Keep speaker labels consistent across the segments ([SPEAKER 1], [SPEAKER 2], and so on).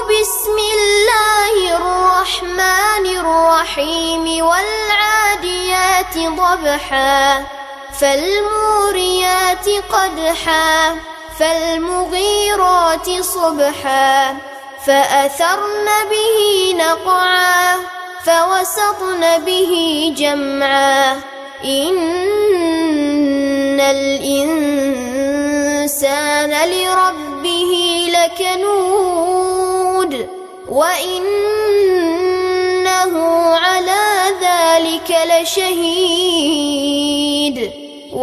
[SPEAKER 1] بسم الله الرحمن الرحيم والعاديات ضبحا فالموريات قدحا فالمغيرات صبحا فأثرن به نقعا فوسطن به جمعا إن الإنسان لربه لكنود وإنه على ذلك لشهيد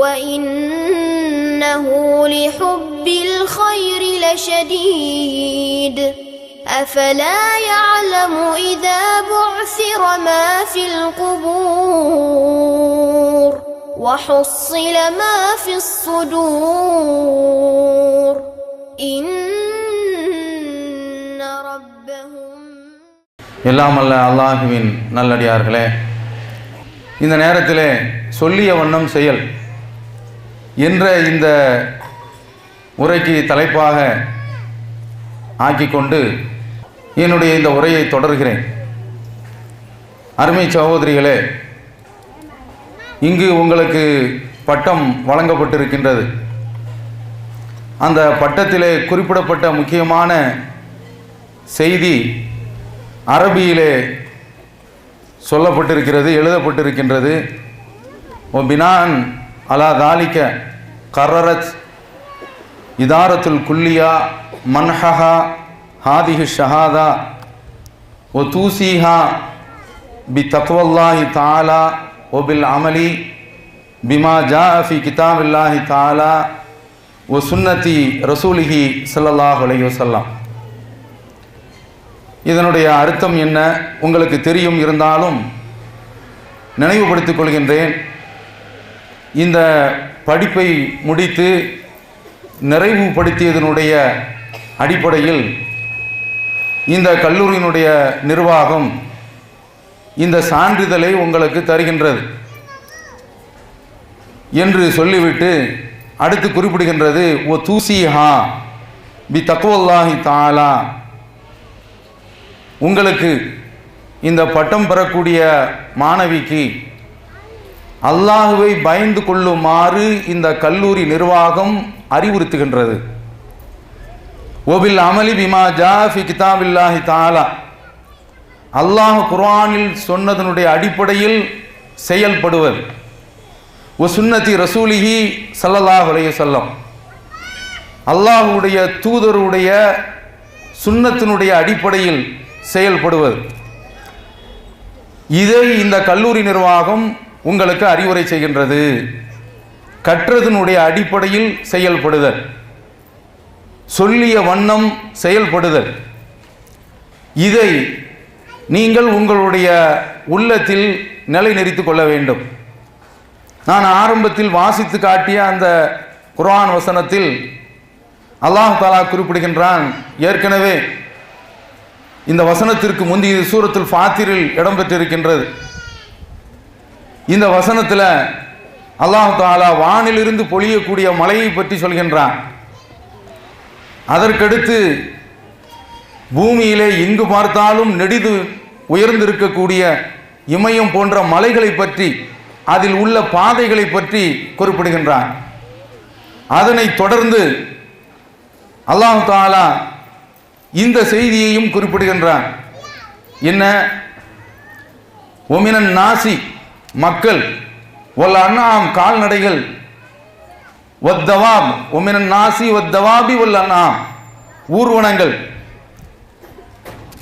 [SPEAKER 1] وإنه لحب الخير لشديد أفلا يعلم إذا بعثر ما في القبور وحصل ما في الصدور إن ربهم.
[SPEAKER 2] எல்லாம் அல்ல அல்லாஹுவின் நல்லடியார்களே, இந்த நேரத்திலே சொல்லிய வண்ணம் செயல் என்ற இந்த உரைக்கு தலைப்பாக ஆக்கிக்கொண்டு என்னுடைய இந்த உரையை தொடர்கிறேன். அருமை சகோதரிகளே, இங்கு உங்களுக்கு பட்டம் வழங்கப்பட்டிருக்கின்றது. அந்த பட்டத்திலே குறிப்பிடப்பட்ட முக்கியமான செய்தி அரபியிலே சொல்லப்பட்டிருக்கிறது, எழுதப்பட்டிருக்கின்றது. பினான் அலா தாலிக்க கர்ரரத் இதாரத்துல் குல்லியா மன்ஹஹா ஹாதிஹி ஷஹாதா ஒ தூசிஹா பி தக்வல்லாஹி தஆலா ஒ பில் அமலி பிமா ஜாஅ ஃபி கிதாபில்லாஹி தஆலா ஒ சுன்னதி ரசூலிஹி ஸல்லல்லாஹு அலைஹி வஸல்லம். இதனுடைய அர்த்தம் என்ன உங்களுக்கு தெரியும், இருந்தாலும் நினைவுபடுத்திக் கொள்கின்றேன். இந்த படிப்பை முடித்து நிறைவுபடுத்தியதனுடைய அடிப்படையில் இந்த கல்லூரியினுடைய நிர்வாகம் இந்த சான்றிதழை உங்களுக்கு தருகின்றது என்று சொல்லிவிட்டு அடுத்து குறிப்பிடுகின்றது, ஒ தூசிஹா பி தக்வல்லாஹி தஆலா. உங்களுக்கு இந்த பட்டம் பெறக்கூடிய மாணவிக்கு அல்லாஹுவை பயந்து கொள்ளுமாறு இந்த கல்லூரி நிர்வாகம் அறிவுறுத்துகின்றது. ஒபில் அமலி பிமா ஜா ஃபி கிதாபில்லாஹி தஆலா, அல்லாஹ் குர்ஆனில் சொன்னதனுடைய அடிப்படையில் செயல்படுவது. ஒ சுன்னதி ரசூலிஹி ஸல்லல்லாஹு அலைஹி வஸல்லம், அல்லாஹ்வுடைய தூதருடைய சுன்னத்தினுடைய அடிப்படையில் செயல்படுவது. இதை இந்த கல்லூரி நிர்வாகம் உங்களுக்கு அறிவுரை செய்கின்றது. கற்றதனுடைய அடிப்படையில் செயல்படுதல், சொல்லிய வண்ணம் செயல்படுதல், இதை நீங்கள் உங்களுடைய உள்ளத்தில் நிலைநிறுத்திக் கொள்ள வேண்டும். நான் ஆரம்பத்தில் வாசித்து காட்டிய அந்த குர்ஆன் வசனத்தில் அல்லாஹ் தஆலா குறிப்பிடுகின்றான். ஏற்கனவே இந்த வசனத்திற்கு முந்தைய சூரத்துல் ஃபாத்திரில் இடம்பெற்றிருக்கின்றது. இந்த வசனத்தில் அல்லாஹ் தஆலா வானிலிருந்து பொழியக்கூடிய மழையை பற்றி சொல்கின்றான். அதற்கடுத்து பூமியிலே எங்கு பார்த்தாலும் நெடிது உயர்ந்திருக்கக்கூடிய இமயம் போன்ற மலைகளை பற்றி, அதில் உள்ள பாதைகளை பற்றி குறிப்பிடுகின்றான். அதனை தொடர்ந்து அல்லாஹ் தஆலா இந்த செய்தியையும் குறிப்பிடுகின்றான். என்ன? ஒமினன் நாசி, மக்கள், ஒல் அன்ஆம், கால்நடைகள், வத்தவாப், ஒமினன் நாசி வத்தவாபி ஒல் அன்ஆம், ஊர்வனங்கள்,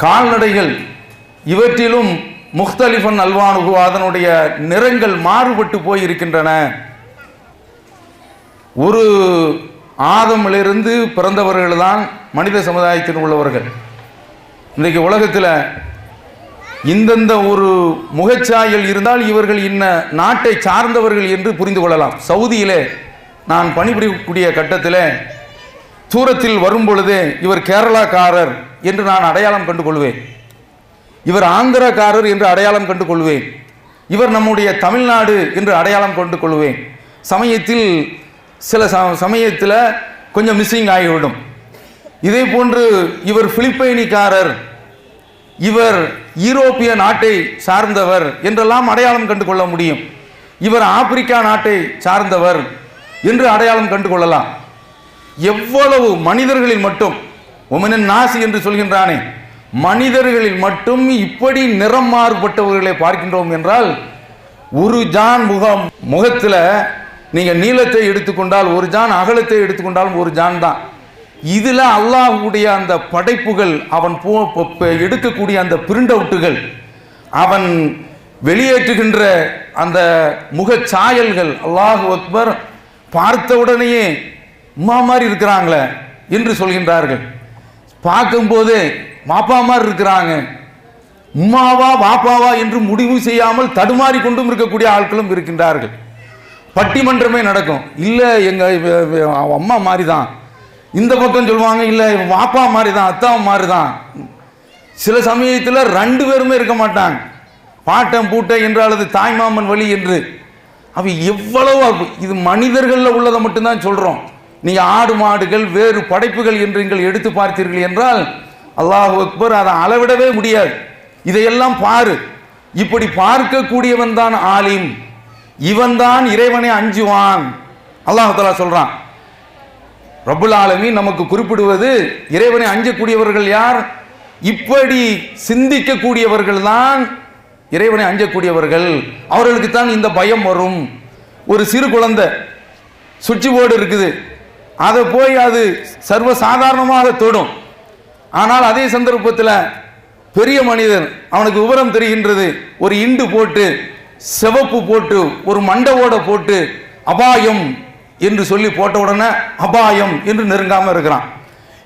[SPEAKER 2] கால்நடைகள், இவற்றிலும் முக்தலிஃபன் அல்வானுகு, அதனுடைய நிறங்கள் மாறுபட்டு போய் இருக்கின்றன. ஒரு ஆதமிலிருந்து பிறந்தவர்கள் தான் மனித சமுதாயத்தில் உள்ளவர்கள். இன்றைக்கு உலகத்தில் இந்தந்த ஒரு முகச்சாயல் இருந்தால் இவர்கள் இன்ன நாட்டை சார்ந்தவர்கள் என்று புரிந்து கொள்ளலாம். சவுதியிலே நான் பணிபுரியக்கூடிய கட்டத்தில் தூரத்தில் வரும் பொழுதே இவர் கேரளாக்காரர் என்று நான் அடையாளம் கண்டு கொள்வேன், இவர் ஆந்திராக்காரர் என்று அடையாளம் கண்டு கொள்வேன், இவர் நம்முடைய தமிழ்நாடு என்று அடையாளம் கொண்டு கொள்வேன். சமயத்தில் சில சமயத்தில் கொஞ்சம் மிஸ்ஸிங் ஆகிவிடும். இதே போன்று இவர் பிலிப்பைனிக்காரர், இவர் யூரோப்பிய நாட்டை சார்ந்தவர் என்றெல்லாம் அடையாளம் கண்டு கொள்ள முடியும். இவர் ஆப்பிரிக்கா நாட்டை சார்ந்தவர் என்று அடையாளம் கண்டு கொள்ளலாம். எவ்வளவு மனிதர்களில் மட்டும் ஒமனின் நாசி என்று சொல்கின்றானே, மனிதர்களில் மட்டும் இப்படி நிறம் மாறுபட்டவர்களை பார்க்கின்றோம் என்றால், ஒரு ஜான் முகத்தில் நீங்கள் நீளத்தை எடுத்துக்கொண்டால் ஒரு ஜான், அகலத்தை எடுத்துக்கொண்டாலும் ஒரு ஜான் தான். இதில் அல்லாஹ்வுடைய அந்த படைப்புகள், அவன் எடுக்கக்கூடிய அந்த பிரிண்ட் அவுட்டுகள், அவன் வெளியேற்றுகின்ற அந்த முகச்சாயல்கள், அல்லாஹு அக்பர், பார்த்தவுடனேயே உம்மா மாதிரி இருக்கிறாங்களே என்று சொல்கின்றார்கள். பார்க்கும்போது மாப்பா மாதிரி இருக்கிறாங்க, உம்மாவா வாப்பாவா என்று முடிவு செய்யாமல் தடுமாறி கொண்டும் இருக்கக்கூடிய ஆட்களும் இருக்கின்றார்கள். பட்டிமன்றமே நடக்கும். இல்லை எங்கள் அம்மா மாதிரி தான், இந்த பக்கம் சொல்லுவாங்க இல்லை வாப்பா மாதிரி தான், அத்தா மாதிரி தான். சில சமயத்தில் ரெண்டு பேருமே இருக்க மாட்டாங்க, பாட்டம் பூட்டை என்று அல்லது தாய்மாமன் வழி என்று. அவை எவ்வளவு, இது மனிதர்களில் உள்ளதை மட்டும்தான் சொல்கிறோம். நீங்கள் ஆடு மாடுகள் வேறு படைப்புகள் என்று நீங்கள் எடுத்து பார்த்தீர்கள் என்றால் அல்லாஹு அக்பர், அதை அளவிடவே முடியாது. இதையெல்லாம் பாரு. இப்படி பார்க்கக்கூடியவன் தான் ஆலிம், இவன் தான் இறைவனை அஞ்சுவான். அல்லாஹ் தஆலா சொல்றான். ரப்புல் ஆலமீன் நமக்கு குறிப்பிடுவது இறைவனை அஞ்சக்கூடியவர்கள் யார்? இப்படி சிந்திக்கக்கூடியவர்கள் தான் இறைவனை அஞ்சக்கூடியவர்கள். அவர்களுக்கு தான் இந்த பயம் வரும். ஒரு சிறு குழந்தை சுவிட்ச் போர்டு இருக்குது, அதை போய் அது சர்வ சாதாரணமாக தொடும். ஆனால் அதே சந்தர்ப்பத்தில் பெரிய மனிதன், அவனுக்கு விவரம் தெரிகின்றது, ஒரு இண்டு போட்டு சிவப்பு போட்டு ஒரு மண்டவோட போட்டு அபாயம் என்று சொல்லி போட்ட உடனே அபாயம் என்று நெருங்காமல் இருக்கிறான்.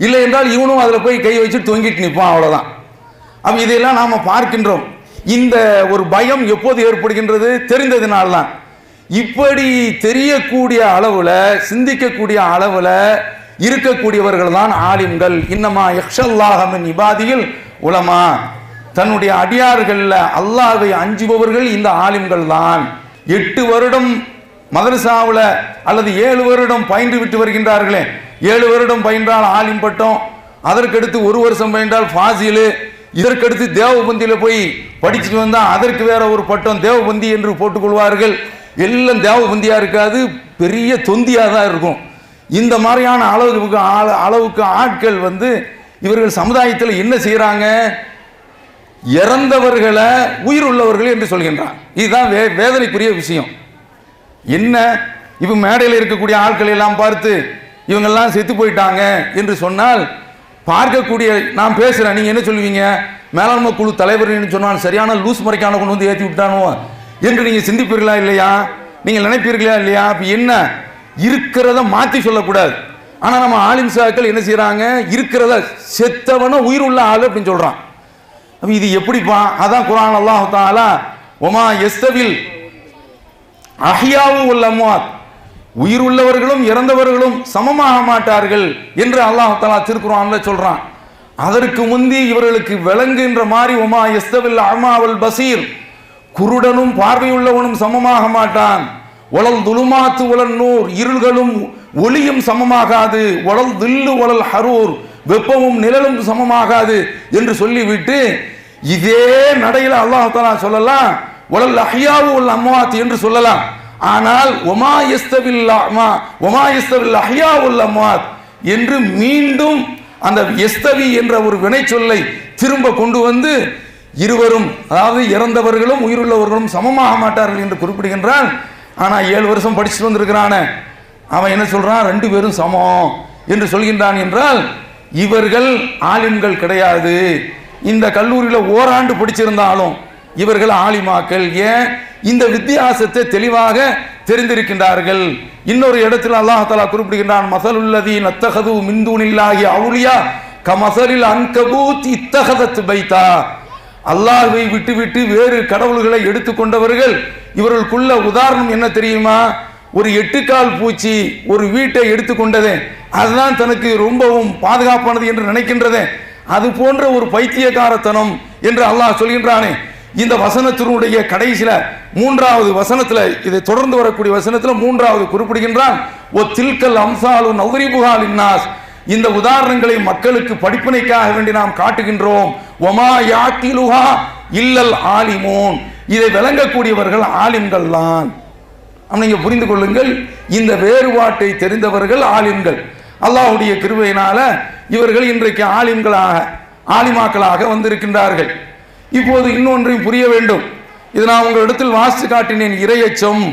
[SPEAKER 2] இல்லை என்றால் இவனும் அதில் போய் கை வச்சு தொங்கிட்டு நிற்பான், அவ்வளோதான். அப்போ இதையெல்லாம் நாம் பார்க்கின்றோம். இந்த ஒரு பயம் எப்போது ஏற்படுகின்றது? தெரிந்ததினால்தான். இப்படி தெரியக்கூடிய அளவில், சிந்திக்கக்கூடிய அளவில் இருக்கக்கூடியவர்கள் தான் ஆலிம்கள். இன்னமா யக்ஷல்லாஹ மின் இபாதியில் உலமா, தன்னுடைய அடியார்களில் அல்லாஹ்வை அஞ்சுபவர்கள் இந்த ஆலிம்கள் தான். 8 வருடம் மதரசாவில் அல்லது 7 வருடம் பயின்று விட்டு வருகின்றார்களே, 7 வருடம் பயின்றால் ஆலிம் பட்டம், அதற்கடுத்து 1 வருஷம் பயின்றால் ஃபாசிலு, இதற்கடுத்து தேவபந்தியில் போய் படிச்சுட்டு வந்தால் அதற்கு வேற ஒரு பட்டம் தேவபந்தி என்று போட்டுக்கொள்வார்கள். எல்லாம் தேவபந்தியாக இருக்காது, பெரிய தொந்தியாக தான் இருக்கும். இந்த மாதிரியான அளவுக்கு ஆட்கள் இவர்கள் சமுதாயத்தில் என்ன செய்கிறாங்க? இறந்தவர்களை உயிர் உள்ளவர்கள் என்று சொல்கின்றான். இதுதான் வேதனைக்குரிய விஷயம். என்ன, இப்போ மேடையில் இருக்கக்கூடிய ஆட்கள் எல்லாம் பார்த்து இவங்கெல்லாம் செத்து போயிட்டாங்க என்று சொன்னால், பார்க்கக்கூடிய நான் பேசுகிறேன், நீங்கள் என்ன சொல்லுவீங்க? மேலாண்மை குழு தலைவர் சொன்னால் சரியான லூஸ் முறைக்கான கொண்டு வந்து ஏற்றி விட்டானோ என்று நீங்கள் சிந்திப்பீர்களா இல்லையா? நீங்கள் நினைப்பீர்களா இல்லையா? அப்போ என்ன, இருக்கிறத மாற்றி சொல்லக்கூடாது. ஆனால் நம்ம ஆலிம் சாக்கள் என்ன செய்கிறாங்க? இருக்கிறத செத்தவன உயிர் உள்ள ஆள் அப்படின்னு சொல்கிறான். அப்போ இது எப்படிப்பா? அதான் குர்ஆன் அல்லாஹ் தஆலா ஒமா யஸ்தவில் அஹ்யாவு வல் அம்வாத், உயிர் உள்ளவர்களும் இறந்தவர்களும் சமமாக மாட்டார்கள் என்று அல்லாஹ் தஆலா திருக்குர்ஆன்ல சொல்றான். அதற்கு முந்தி இவர்களுக்கு விளங்குகின்ற மாதிரி ஒமா யஸ்தவில் அமா வல் பசீர், குருடனும் பார்வையுள்ளவனும் சமமாக மாட்டான். ஒலல் துலுமாத்து ஒலல் நூர், இருள்களும் ஒளியும் சமமாகாது. ஒலல் தில்லு ஒலல் ஹரூர், வெப்பமும் நிழலும் சமமாகாது என்று சொல்லிவிட்டு இதே நடையில் அல்லாஹ் தஆலா சொல்லலாம் ஒலல் அஹ்யாவு வல் அம்வாத் என்று சொல்லலாம். ஆனால் ஒமா யஸ்தவில் அமா ஒமா யஸ்தவில் அஹ்யா வல் அம்வாத் என்று மீண்டும் அந்த யஸ்தவி என்ற ஒரு வினை சொல்லை திரும்ப கொண்டு வந்து இருவரும், அதாவது இறந்தவர்களும் உயிருள்ளவர்களும் சமமாக மாட்டார்கள் என்று குறிப்பிடுகின்றான். ஆனால் 7 வருஷம் படிச்சுட்டு வந்திருக்கிறான அவன் என்ன சொல்றான்? 2 பேரும் சமம் என்று சொல்கின்றான். என்றால் இவர்கள் ஆலிம்கள் கிடையாது. இந்த கல்லூரியில் ஓராண்டு படிச்சிருந்தாலும் இவர்கள் ஆலிமாக்கள். ஏன்? இந்த வித்தியாசத்தை தெளிவாக தெரிந்திருக்கின்றார்கள். இன்னொரு இடத்தில் அல்லாஹ் தஆலா குறிப்பிடுகின்றான், மஸலுல்லதீன இத்தகது மின் தூனில்லாஹி அவுலியா கமஸலில் அன்கபூத் இத்தகதத் பைத்தா, அல்லாஹ்வை விட்டுவிட்டு வேறு கடவுள்களை எடுத்துக்கொண்டவர்கள் இவர்களுக்குள்ள உதாரணம் என்ன தெரியுமா? ஒரு 8 கால் பூச்சி ஒரு வீட்டை எடுத்துக்கொண்டதே, அதுதான் தனக்கு ரொம்பவும் பாதுகாப்பானது என்று நினைக்கின்றதே, அது போன்ற ஒரு பைத்தியக்காரத்தனம் என்று அல்லாஹ் சொல்கின்றானே. இந்த வசனத்தினுடைய கடைசியில 3வது வசனத்துல, இதை தொடர்ந்து வரக்கூடிய வசனத்துல 3வது குறிப்பிடுகின்றான், ஒ தில்கல் அம்சாலு நௌரிபுஹா லின்னாஸ், இந்த உதாரணங்களை மக்களுக்கு படிப்பினைக்காக வேண்டி நாம் காட்டுகின்றோம். ஒமா யாக்கிலுஹா இல்லல் ஆலிமூன், இதை விளங்கக்கூடியவர்கள் ஆலிம்கள் தான். நீங்க புரிந்து கொள்ளுங்கள், இந்த வேறுபாட்டை தெரிந்தவர்கள் ஆலிம்கள். அல்லாஹ்வுடைய கிருபையினால இவர்கள் இன்றைக்கு ஆலிமாக்களாக வந்திருக்கின்றார்கள். இப்போது இன்னொன்றையும் புரிய வேண்டும். இது நான் உங்களிடத்தில் வாசித்து காட்டினேன், இறையச்சம்.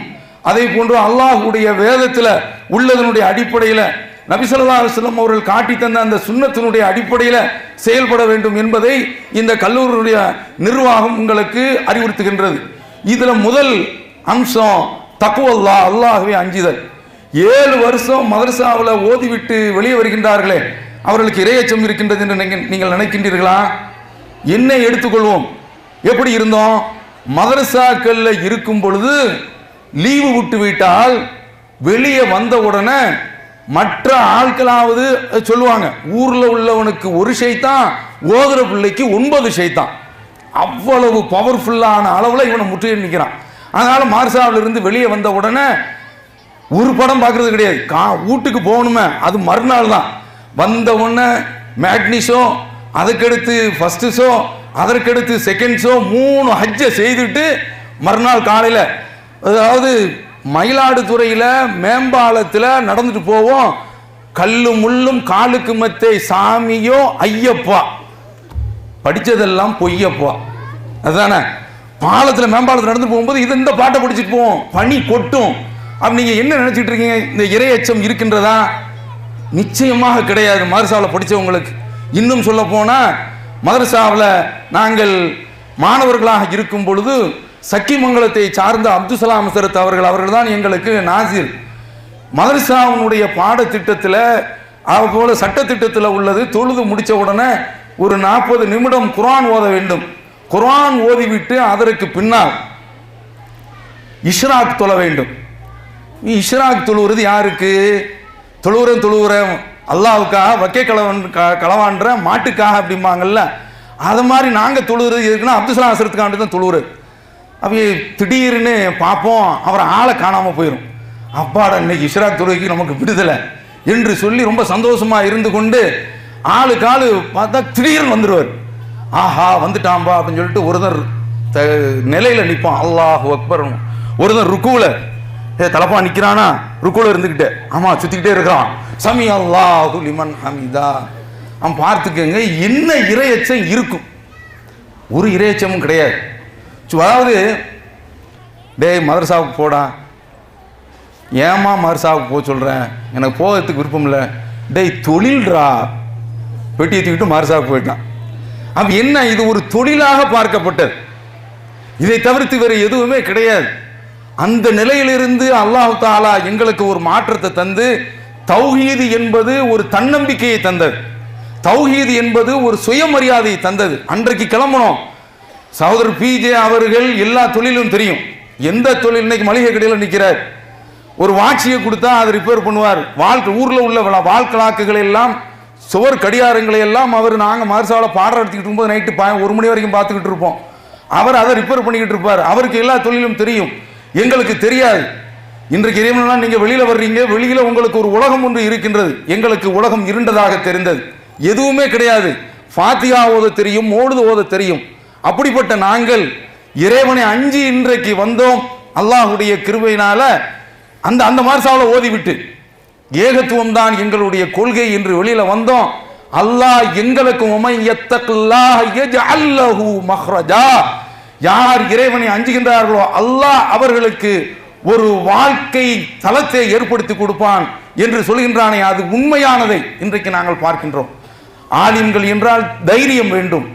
[SPEAKER 2] அதே போன்று அல்லாஹ்வுடைய வேதத்தில் உள்ளதனுடைய அடிப்படையில் நபி ஸல்லல்லாஹு அலைஹி வஸல்லம் அவர்கள் காட்டி தந்த அந்த சுன்னத்தினுடைய அடிப்படையில் செயல்பட வேண்டும் என்பதை இந்த கல்லூரியுடைய நிர்வாகம் உங்களுக்கு அறிவுறுத்துகின்றது. இதுல முதல் அம்சம் தக்வல்லாஹ், அல்லாஹ்வை அஞ்சுதல். 7 வருஷம் மதரசாவில் ஓதிவிட்டு வெளியே வருகின்றார்களே, அவர்களுக்கு இறையச்சம் இருக்கின்றது என்று நீங்கள் நினைக்கின்றீர்களா? என்ன எடுத்துக்கொள்வோம், எப்படி இருந்தோம்? மதரசாக்கள்ல இருக்கும் பொழுது லீவு விட்டு விட்டால் வெளியே வந்த உடனே மற்ற ஆட்களாவது சொல்லுவாங்க, ஊர்ல உள்ளவனுக்கு ஒரு ஷைத்தான், ஓதுற பிள்ளைக்கு 9 ஷைத்தான். அவ்வளவு பவர்ஃபுல்லான அளவுல இவனை முற்றுகை நிற்கிறான். அதனால மதரசாவில் இருந்து வெளியே வந்த உடனே ஒரு படம் பார்க்கறது கிடையாது. வீட்டுக்கு போகணுமே, அது மறுநாள் தான். வந்த உடனே மேட்னி ஷோ, அதுக்கடுத்து ஃபர்ஸ்ட் ஷோ, அதற்கடுத்து செகண்ட் ஷோ, 3 ஹஜ்ஜை செய்துட்டு மறுநாள் காலையில், அதாவது மயிலாடுதுறையில் மேம்பாலத்தில் நடந்துட்டு போவோம். கல்லு முள்ளும் காலுக்கு மத்தை சாமியோ ஐயப்பா, படித்ததெல்லாம் பொய்யப்பா. அதுதானே பாலத்தில் மேம்பாலத்தில் நடந்து போகும்போது இது இந்த பாட்டை படிச்சுட்டு போவோம், பனி கொட்டும். அப்ப நீங்க என்ன நினைச்சிட்டு இருக்கீங்க? இந்த இறையச்சம் இருக்கின்றதா? நிச்சயமாக கிடையாது. மதரசாவில் படித்தவங்களுக்கு இன்னும் சொல்ல போனா, மதரசாவில் நாங்கள் மாணவர்களாக இருக்கும் பொழுது சக்கிமங்கலத்தை சார்ந்த அப்துல்சலாம் சரத் அவர்கள் தான் எங்களுக்கு நாசிர். மதரசாவுடைய பாடத்திட்டத்தில் போல சட்டத்திட்டத்தில் உள்ளது, தொழுது முடிச்ச உடனே ஒரு 40 நிமிடம் குர்ஆன் ஓத வேண்டும். குர்ஆன் ஓதிவிட்டு அதற்கு பின்னால் இஷ்ராக் தொழ வேண்டும். இஷ்ராக் தொழுவது யாருக்கு? தொழுவுற அல்லாவுக்காக, வக்கே களவான்ற மாட்டுக்காக அப்படிம்பாங்கல்ல, அது மாதிரி நாங்கள் தொழுகிறது எதுக்குன்னா அப்துல்சலாம் சரத்துக்காண்டி தான் தொழுவுறது. அப்போ திடீர்னு பார்ப்போம், அவர் ஆளை காணாமல் போயிடும். அப்பாடா, இன்னைக்கு இஷ்ராக் தொழுகைக்கு நமக்கு விடுதலை என்று சொல்லி ரொம்ப சந்தோஷமா இருந்து கொண்டு ஆளுக்கு ஆளு பார்த்தா திடீர்னு வந்துடுவார். ஆஹா வந்துட்டாம்பா அப்படின்னு சொல்லிட்டு ஒருத்தர் நிலையில நிற்பான், அல்லாஹு அக்பர். ஒருத்தர் ருக்குல தலப்பா நிற்கிறானா, ருக்குல இருந்துக்கிட்டே ஆமா சுத்திக்கிட்டே இருக்கிறான், சமி அல்லாஹு லிமன் ஹமிதா. அவன் பார்த்துக்கங்க, என்ன இறையச்சம் இருக்கும்? ஒரு இறையச்சமும் கிடையாது. அதாவது டேய் மதரசாவுக்கு போடா, ஏமா மதரசாவுக்கு போக சொல்கிறேன், எனக்கு போகிறதுக்கு விருப்பம் இல்லை. டேய் தொழில்ரா, பெட்டி ஏற்றிக்கிட்டு மதரசாவுக்கு போயிட்டான். அப்போ என்ன, இது ஒரு தொழிலாக பார்க்கப்பட்டது. இதை தவிர்த்து வேறு எதுவுமே கிடையாது. அந்த நிலையிலிருந்து அல்லாஹ் தஆலா எங்களுக்கு ஒரு மாற்றத்தை தந்து, தௌஹீது என்பது ஒரு தன்னம்பிக்கையை தந்தது, தௌஹீது என்பது ஒரு சுயமரியாதையை தந்தது. அன்றைக்கு கிளம்பணும். சகோதரர் பிஜே அவர்கள் எல்லா தொழிலும் தெரியும். எந்த தொழில், இன்னைக்கு மளிகை கடையில் நிற்கிறார், ஒரு வாட்சியை கொடுத்தா அதை ரிப்பேர் பண்ணுவார். ஊரில் உள்ள வாழ்க்கலாக்குகளை எல்லாம், சுவர் கடிகாரங்களை எல்லாம் அவர் நாங்கள் மதரசாவில் பாடம் எடுத்துக்கிட்டு இருக்கும்போது நைட்டு 1 மணி வரைக்கும் பார்த்துக்கிட்டு இருப்போம். அவர் அதை ரிப்பேர் பண்ணிக்கிட்டு இருப்பார். அவருக்கு எல்லா தொழிலும் தெரியும், எங்களுக்கு தெரியாது. இன்றைக்கு இறைவனால் நீங்கள் வெளியில் வர்றீங்க, வெளியில் உங்களுக்கு ஒரு உலகம் ஒன்று இருக்கின்றது. எங்களுக்கு உலகம் இருண்டதாக தெரிந்தது, எதுவுமே கிடையாது. ஃபாத்திஹா ஓத தெரியும், மோழுது ஓத தெரியும். அப்படிப்பட்ட நாங்கள் இறைவனை அஞ்சி இன்றைக்கு வந்தோம். அல்லாஹ்வுடைய கிருபையினால அந்த அந்த மதரசாவில் ஓதிவிட்டு ஏகத்துவம் தான் எங்களுடைய கொள்கை என்று வெளியில வந்தோம். அல்லாஹ் எங்களுக்கு மஹ்ரஜா, யார் இறைவனை அஞ்சுகின்றார்களோ அல்லாஹ் அவர்களுக்கு ஒரு வாழ்க்கை தளத்தை ஏற்படுத்தி கொடுப்பான் என்று சொல்கின்றானே, அது உண்மையானதை இன்றைக்கு நாங்கள் பார்க்கின்றோம். ஆலிம்கள் என்றால் தைரியம் வேண்டும்,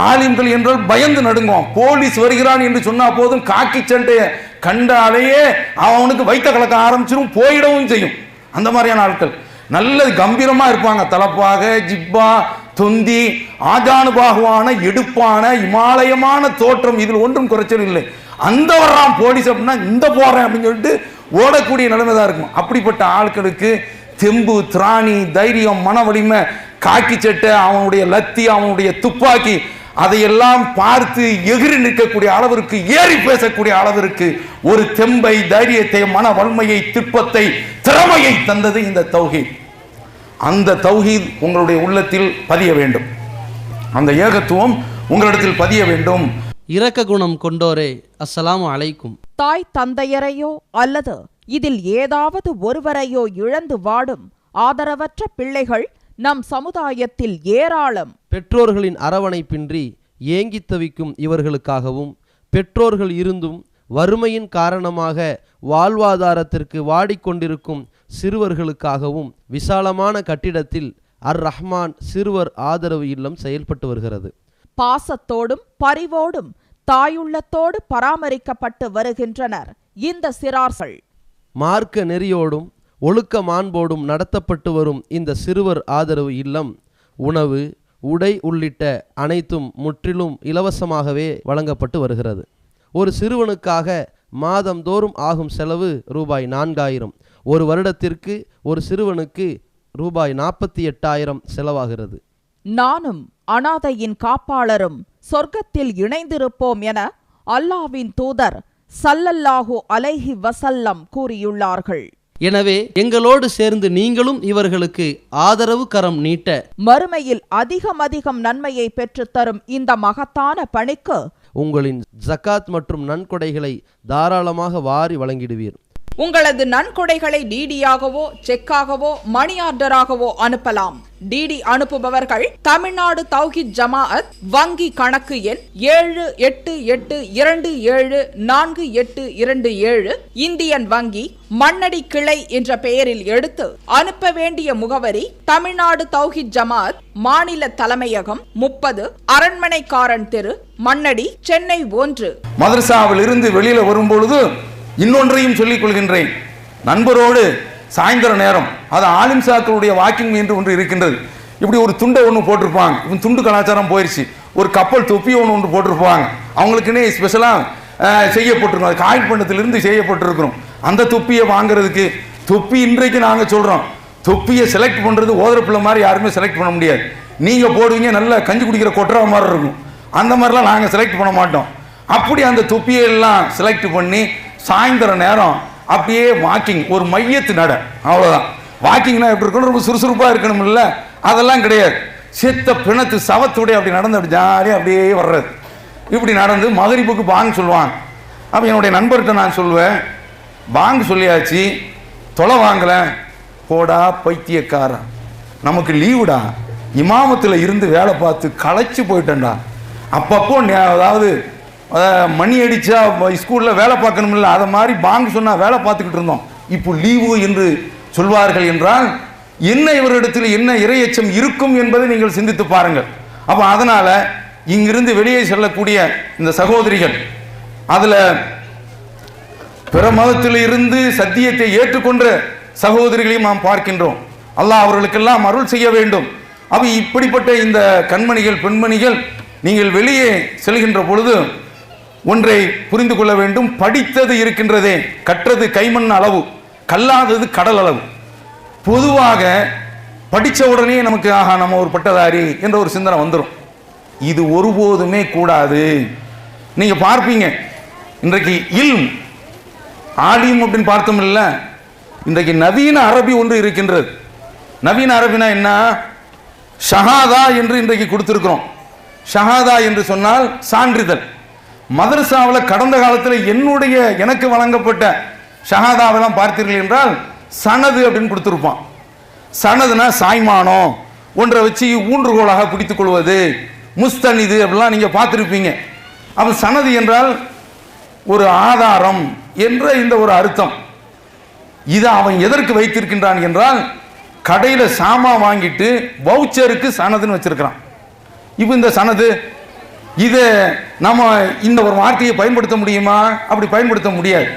[SPEAKER 2] ஆலிம்கள் என்றால் பயந்து நடுங்குவோம். போலீஸ் வருகிறான் என்று சொன்னா போதும், காக்கி சண்டையை கண்டாலேயே அவனுக்கு வைத்த கலக்க ஆரம்பிச்சிடும், போயிடவும் செய்யும். அந்த மாதிரியான ஆட்கள் நல்ல கம்பீரமா இருப்பாங்க. தலப்பாக, ஜிப்பா, தொந்தி, ஆஜானுபாகுவான எடுப்பான இமாலயமான தோற்றம், இதில் ஒன்றும் குறைச்சல் இல்லை. அந்த வர்றான் போலீஸ் அப்படின்னா இந்த போறேன் அப்படின்னு சொல்லிட்டு ஓடக்கூடிய நிலைமை தான் இருக்கும். அப்படிப்பட்ட ஆட்களுக்கு தெம்பு, திராணி, தைரியம், மன வலிமை, காக்கி சட்டை, அவனுடைய லத்தி, அவனுடைய துப்பாக்கி, அதையெல்லாம் பார்த்து எகிரி நிற்கக்கூடிய அளவிற்கு, ஏறி பேசக்கூடிய அளவிற்கு ஒரு தெம்பை, தைரியத்தை, மன வலிமையை, திட்பத்தை, திறமையை தந்தது இந்த தௌஹீத். அந்த தௌஹீத் உங்களுடைய உள்ளத்தில் பதிய வேண்டும், அந்த ஏகத்துவம் உங்களிடத்தில் பதிய வேண்டும்.
[SPEAKER 3] இரக்க குணம் கொண்டோரே, அஸ்ஸலாமு அலைக்கும்.
[SPEAKER 4] தாய் தந்தையரையோ அல்லது இதில் ஏதாவது ஒருவரையோ இழந்து வாடும் ஆதரவற்ற பிள்ளைகள் நம் சமுதாயத்தில் ஏராளம்.
[SPEAKER 3] பெற்றோர்களின் அரவணைப்பின்றி ஏங்கித் தவிக்கும் இவர்களுக்காகவும், பெற்றோர்கள் இருந்தும் வறுமையின் காரணமாக வாழ்வாதாரத்திற்கு வாடிக்கொண்டிருக்கும் சிறுவர்களுக்காகவும் விசாலமான கட்டிடத்தில் அர் ரஹ்மான் சிறுவர் ஆதரவு இல்லம் செயல்பட்டு வருகிறது.
[SPEAKER 4] பாசத்தோடும் பரிவோடும் தாயுள்ளத்தோடு பராமரிக்கப்பட்டு வருகின்றனர் இந்த சிறார்கள்.
[SPEAKER 3] மார்க்க நெறியோடும் ஒழுக்க மாண்போடும் நடத்தப்பட்டு வரும் இந்த சிறுவர் ஆதரவு இல்லம் உணவு, உடை உள்ளிட்ட அனைத்தும் முற்றிலும் இலவசமாகவே வழங்கப்பட்டு வருகிறது. ஒரு சிறுவனுக்காக மாதந்தோறும் ஆகும் செலவு ரூபாய் 4000. ஒரு வருடத்திற்கு ஒரு சிறுவனுக்கு ரூபாய் 48,000 செலவாகிறது.
[SPEAKER 4] நானும் அனாதையின் காப்பாளரும் சொர்க்கத்தில் இணைந்திருப்போம் என அல்லாஹ்வின் தூதர் ஸல்லல்லாஹு அலைஹி வஸல்லம் கூறியுள்ளார்கள்.
[SPEAKER 3] எனவே எங்களோடு சேர்ந்து நீங்களும் இவர்களுக்கு ஆதரவு கரம் நீட்ட,
[SPEAKER 4] மறுமையில் அதிகம் நன்மையை பெற்றுத்தரும் இந்த மகத்தான பணிக்கு
[SPEAKER 3] உங்களின் ஜகாத் மற்றும் நன்கொடைகளை தாராளமாக வாரி வழங்கிடுவீர்.
[SPEAKER 4] உங்களது நன்கொடைகளை டிடியாகவோ செக்காகவோ மணி ஆர்டராகவோ அனுப்பலாம். டிடி அனுப்புபவர்கள் தமிழ்நாடு தௌஹீத் ஜமாஅத் வங்கி கணக்கு எண் 7882748827 இந்தியன் வங்கி மண்ணடி கிளை என்ற பெயரில் எடுத்து அனுப்ப வேண்டிய முகவரி தமிழ்நாடு தௌஹீத் ஜமாஅத் மாநில தலைமையகம் 30 அரண்மனைக்காரன் தெரு, மண்ணடி, சென்னை 1.
[SPEAKER 2] மதரசாவில் இருந்து வெளியில வரும்பொழுது இன்னொன்றையும் சொல்லிக் கொள்கின்றேன். நண்பரோடு சாயந்தர நேரம், அது ஆலிம் சாக்களுடைய வாக்கிங் என்று ஒன்று இருக்கின்றது. இப்படி ஒரு துண்டை ஒன்று போட்டிருப்பாங்க. இவன் துண்டு கலாச்சாரம் போயிடுச்சு. ஒரு கப்பல் தொப்பி ஒன்று போட்டிருப்பாங்க. அவங்களுக்குன்னே ஸ்பெஷலாக செய்யப்பட்டிருக்கும். அது காயில் பண்ணத்திலிருந்து செய்யப்பட்டிருக்கிறோம். அந்த தொப்பியை வாங்குறதுக்கு, தொப்பி இன்றைக்கு நாங்கள் சொல்கிறோம், தொப்பியை செலக்ட் பண்ணுறது ஓதர பிள்ளை மாதிரி யாருமே செலக்ட் பண்ண முடியாது. நீங்கள் போடுவீங்க, நல்ல கஞ்சி குடிக்கிற கொட்டுற மாதிரி இருக்கும். அந்த மாதிரிலாம் நாங்கள் செலக்ட் பண்ண மாட்டோம். அப்படி அந்த தொப்பியை எல்லாம் செலக்ட் பண்ணி சாயந்தர நேரம் அப்படியே வாக்கிங், ஒரு மையத்து நட, அவ்வளோதான். வாக்கிங்னா எப்படி இருக்கணும், ரொம்ப சுறுசுறுப்பாக இருக்கணும் இல்லை, அதெல்லாம் கிடையாது. செத்த பிணத்து சவத்துடைய அப்படி நடந்து அப்படி ஜாலியாக அப்படியே வர்றது. இப்படி நடந்து மகரிப்புக்கு பாங்கு சொல்லுவாங்க. அப்போ என்னுடைய நண்பர்கிட்ட நான் சொல்லுவேன், பாங்கு சொல்லியாச்சு, தொலை வாங்கலை, போடா பைத்தியக்காரன், நமக்கு லீவுடா, இமாமத்தில் இருந்து வேலை பார்த்து களைச்சி போயிட்டேன்டா. அப்பப்போ அதாவது மணி அடித்தா ஸ்கூலில் வேலை பார்க்கணும் இல்லை, அதை மாதிரி பாங்கு சொன்னால் வேலை பார்த்துக்கிட்டு இருந்தோம், இப்போ லீவு என்று சொல்வார்கள் என்றால் என்ன இவரிடத்தில் என்ன இறையச்சம் இருக்கும் என்பதை நீங்கள் சிந்தித்து பாருங்கள். அப்போ அதனால் இங்கிருந்து வெளியே செல்லக்கூடிய இந்த சகோதரிகள், அதில் பிற மதத்தில் இருந்து சத்தியத்தை ஏற்றுக்கொண்ட சகோதரிகளையும் நாம் பார்க்கின்றோம். அல்லாஹ் அவர்களுக்கெல்லாம் அருள் செய்ய வேண்டும். அப்போ இப்படிப்பட்ட இந்த கண்மணிகள், பெண்மணிகள், நீங்கள் வெளியே செல்கின்ற பொழுது ஒன்றை புரிந்து கொள்ள வேண்டும். படித்தது இருக்கின்றதே, கற்றது கைமண் அளவு, கல்லாதது கடல் அளவு. பொதுவாக படித்த உடனே நமக்கு ஆஹா நம்ம ஒரு பட்டதாரி என்ற ஒரு சிந்தனை வந்துடும். இது ஒருபோதுமே கூடாது. நீங்கள் பார்ப்பீங்க, இன்றைக்கு இல்ம் ஆலிம் அப்படின்னு பார்த்தோம் இல்லை, இன்றைக்கு நவீன அரபி ஒன்று இருக்கின்றது. நவீன அரபினா என்ன? ஷஹாதா என்று இன்றைக்கு கொடுத்திருக்கிறோம். ஷஹாதா என்று சொன்னால் சான்றிதழ். மதரசாவில் கடந்த காலத்தில் எனக்கு வழங்கப்பட்ட ஷஹாதாவெல்லாம் பார்த்தீர்கள் என்றால் சனது அப்படின்னு கொடுத்துருப்பான். சனதுனா சாய்மானம் ஒன்றை வச்சு ஊன்றுகோலாக பிடித்துக் கொள்வது, முஸ்தனிது அப்படிலாம் நீங்கள் பார்த்துருப்பீங்க. அப்போ சனது என்றால் ஒரு ஆதாரம் என்ற இந்த ஒரு அர்த்தம். இதை அவன் எதற்கு வைத்திருக்கின்றான் என்றால், கடையில் சாமா வாங்கிட்டு வவுச்சருக்கு சனதுன்னு வச்சிருக்கிறான். இப்போ இந்த சனது, இதை நம்ம இந்த ஒரு வார்த்தையை பயன்படுத்த முடியுமா? அப்படி பயன்படுத்த முடியாது.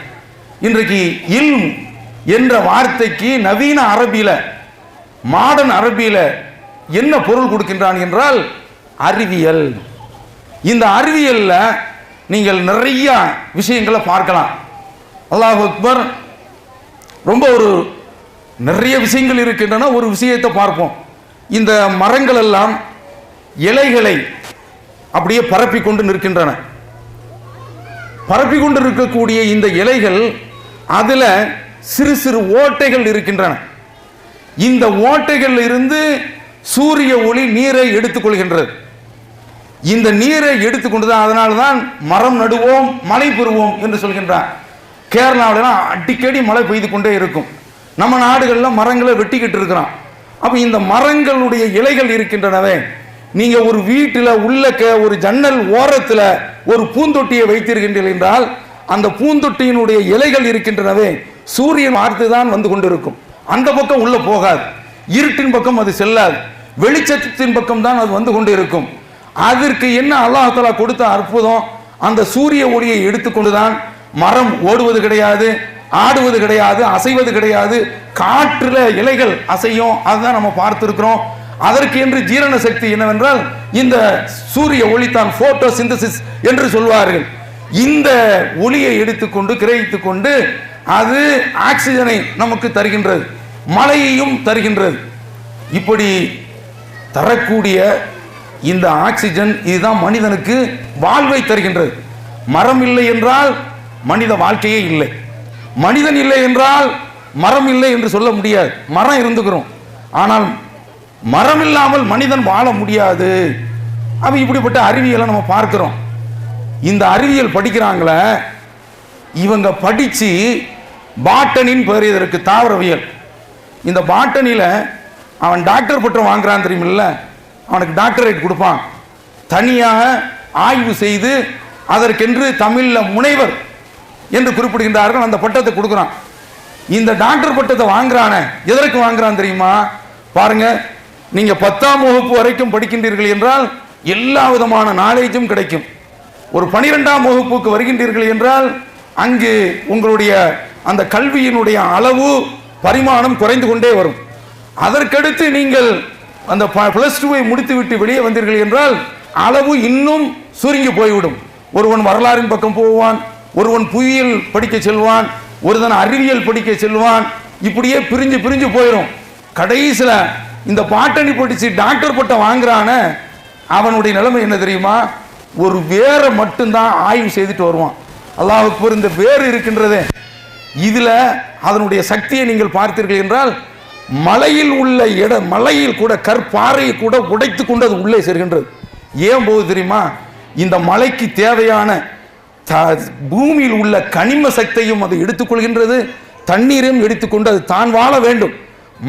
[SPEAKER 2] இன்றைக்கு இல்ம் என்ற வார்த்தைக்கு நவீன அரபியில், மாடர்ன் அரபியில் என்ன பொருள் கொடுக்கின்றான் என்றால் அறிவியல். இந்த அறிவியலில் நீங்கள் நிறைய விஷயங்களை பார்க்கலாம். அல்லாஹ் அக்பர். ரொம்ப நிறைய விஷயங்கள் இருக்கின்றன. ஒரு விஷயத்தை பார்ப்போம். இந்த மரங்கள் எல்லாம் இலைகளை அப்படியே பரப்பி கொண்டு நிற்கின்றன. பரப்பி கொண்டு இருக்கக்கூடிய இந்த இலைகள், அதில் சிறு சிறு ஓட்டைகள் இருக்கின்றன. இந்த ஓட்டைகள் இருந்து சூரிய ஒளி நீரை எடுத்துக்கொள்கின்றது. இந்த நீரை எடுத்துக்கொண்டுதான், அதனால்தான் மரம் நடுவோம் மழை பெறுவோம் என்று சொல்கின்றார். கேரளாவிலாம் அடிக்கடி மழை பெய்து கொண்டே இருக்கும். நம்ம நாடுகளில் மரங்களை வெட்டிக்கிட்டு இருக்கிறோம். அப்போ இந்த மரங்களுடைய இலைகள் இருக்கின்றனவே, நீங்க ஒரு வீட்டில் உள்ளக்க ஒரு ஜன்னல் ஓரத்தில் ஒரு பூந்தொட்டியை வைத்திருக்கின்றீர்கள் என்றால் அந்த பூந்தொட்டியினுடைய இலைகள் இருக்கின்றனவே சூரியன் பார்த்துதான் வந்து கொண்டிருக்கும். அந்த பக்கம் உள்ள போகாது, இருட்டின் பக்கம் அது செல்லாது, வெளிச்சத்தின் பக்கம் தான் அது வந்து கொண்டிருக்கும். அதற்கு என்ன அல்லாஹ் தஆலா கொடுத்த அற்புதம், அந்த சூரிய ஒளியை எடுத்துக்கொண்டுதான் மரம் ஓடுவது கிடையாது, ஆடுவது கிடையாது, அசைவது கிடையாது, காற்றுல இலைகள் அசையும். அதுதான் நம்ம பார்த்திருக்கிறோம். அதற்கு என்று ஜீரண சக்தி என்னவென்றால் இந்த சூரிய ஒளி தான் போட்டோ சிந்தசிஸ் என்று சொல்வார்கள். இந்த ஒளியை எடுத்துக்கொண்டு கிரகித்துக் கொண்டு அது ஆக்சிஜனை நமக்கு தருகின்றது, மழையையும் தருகின்றது. இப்படி தரக்கூடிய இந்த ஆக்சிஜன் இதுதான் மனிதனுக்கு வாழ்வை தருகின்றது. மரம் இல்லை என்றால் மனித வாழ்க்கையே இல்லை, மனிதன் இல்லை என்றால் மரம் இல்லை என்று சொல்ல முடியாது. மரம் இருந்துக்கிறோம், ஆனால் மரம் இல்லாமல் மனிதன் வாழ முடியாது. அப்ப இப்படிப்பட்ட அறிவியலை நம்ம பார்க்கிறோம். இந்த அறிவியல் படிக்கிறாங்களே இவங்க படிச்சு பாட்டனின் பேர் இதற்கு, தாவரவியல். இந்த பாட்டனில அவன் டாக்டர் பட்டம் வாங்குறான் தெரியுமில்ல, அவனுக்கு டாக்டரேட் கொடுப்பான். தனியாக ஆய்வு செய்து அதற்கென்று தமிழ்ல முனைவர் என்று குறிப்பிடுகின்றார்கள், அந்த பட்டத்தை கொடுக்குறான். இந்த டாக்டர் பட்டத்தை வாங்குறானே எதற்கு வாங்குறான் தெரியுமா? பாருங்க, நீங்க 10ஆம் வகுப்பு வரைக்கும் படிக்கின்றீர்கள் என்றால் எல்லா விதமான நாலேஜும் கிடைக்கும். ஒரு 12ஆம் வகுப்புக்கு வருகின்றீர்கள் என்றால் அங்கு உங்களுடைய அந்த கல்வியினுடைய அளவு பரிமாணம் குறைந்து கொண்டே வரும். அதற்கடுத்து நீங்கள் அந்த +2 முடித்துவிட்டு வெளியே வந்தீர்கள் என்றால் அளவு இன்னும் சுருங்கி போய்விடும். ஒருவன் வரலாறின் பக்கம் போவான், ஒருவன் புவியியல் படிக்க செல்வான், ஒருவன் அறிவியல் படிக்க செல்வான். இப்படியே பிரிஞ்சு பிரிஞ்சு போயிடும். கடைசியில் இந்த பாட்டனி படிச்சு டாக்டர் பட்டம் வாங்குறான அவனுடைய நிலைமை என்ன தெரியுமா? ஒரு வேரை மட்டும்தான் ஆய்வு செய்துட்டு வருவான். அல்லாஹ் அக்பர். இந்த வேறு இருக்கின்றதே, இதுல அதனுடைய சக்தியை நீங்கள் பார்த்தீர்கள் என்றால் மலையில் உள்ள மலையில் கூட கற்பாறையை கூட உடைத்து கொண்டு அது உள்ளே செல்கின்றது. ஏன் போகுது தெரியுமா? இந்த மலைக்கு தேவையான பூமியில் உள்ள கனிம சக்தியும் அது எடுத்துக்கொள்கின்றது, தண்ணீரையும் எடுத்துக்கொண்டு அது தான் வாழ வேண்டும்,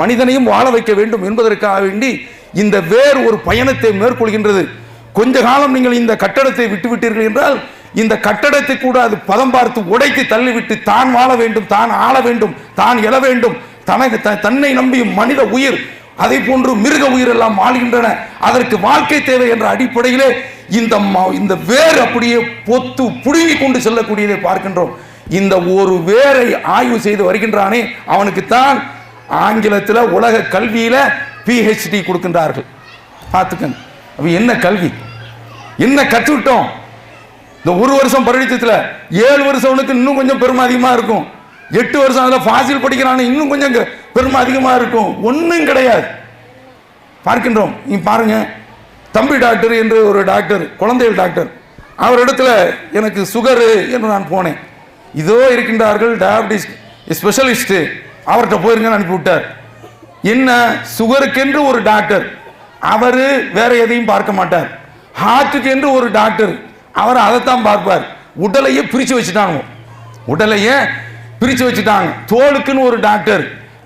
[SPEAKER 2] மனிதனையும் வாழ வைக்க வேண்டும் என்பதற்காக வேண்டி இந்த வேர் ஒரு பயணத்தை மேற்கொள்கின்றது. கொஞ்ச காலம் நீங்கள் இந்த கட்டடத்தை விட்டுவிட்டீர்கள் என்றால் இந்த கட்டடத்தை கூட அது பதம் பார்த்து உடைத்து தள்ளிவிட்டு தான் வாழ வேண்டும், தான் ஆள வேண்டும், தான் எழ வேண்டும். தன்னை நம்பியும் மனித உயிர், அதை போன்று மிருக உயிர் எல்லாம் வாழ்கின்றன. அதற்கு வாழ்க்கை தேவை என்ற அடிப்படையிலே இந்த வேர் அப்படியே பொத்து புடுங்கி கொண்டு செல்லக்கூடியதை பார்க்கின்றோம். இந்த ஒரு வேரை ஆய்வு செய்து வருகின்றானே அவனுக்குத்தான் ஆங்கிலத்தில் உலக கல்வியில PhD கொடுக்கின்றார்கள். பார்த்துக்கங்க, என்ன கல்வி, என்ன கற்றுவிட்டோம். இந்த ஒரு வருஷம் பரிச்சயத்தில் 7 வருஷம் இன்னும் கொஞ்சம் பெருமை அதிகமா இருக்கும். 8 வருஷம் அதில் ஃபாசில் படிக்கிறானே இன்னும் கொஞ்சம் பெருமை அதிகமா இருக்கும். ஒன்றும் கிடையாது. பார்க்கின்றோம். நீ பாருங்க, தம்பி டாக்டர் என்று ஒரு டாக்டர், குழந்தைகள் டாக்டர், அவர் இடத்துல எனக்கு சுகரு என்று நான் போனேன். இதோ இருக்கின்றார்கள் டயபிட்டிஸ் ஸ்பெஷலிஸ்ட், அவர்கிட்ட போயிருங்கன்னு அனுப்பிவிட்டார். என்ன, சுகருக்கென்று ஒரு டாக்டர், அவர் வேற எதையும் பார்க்க மாட்டார். ஹார்ட்டுக்கு என்று ஒரு டாக்டர், அவர் அதைத்தான் பார்ப்பார். உடலையே பிரித்து வச்சுட்டாங்க, உடலையே பிரித்து வச்சுட்டாங்க. தோலுக்குன்னு ஒரு டாக்டர்,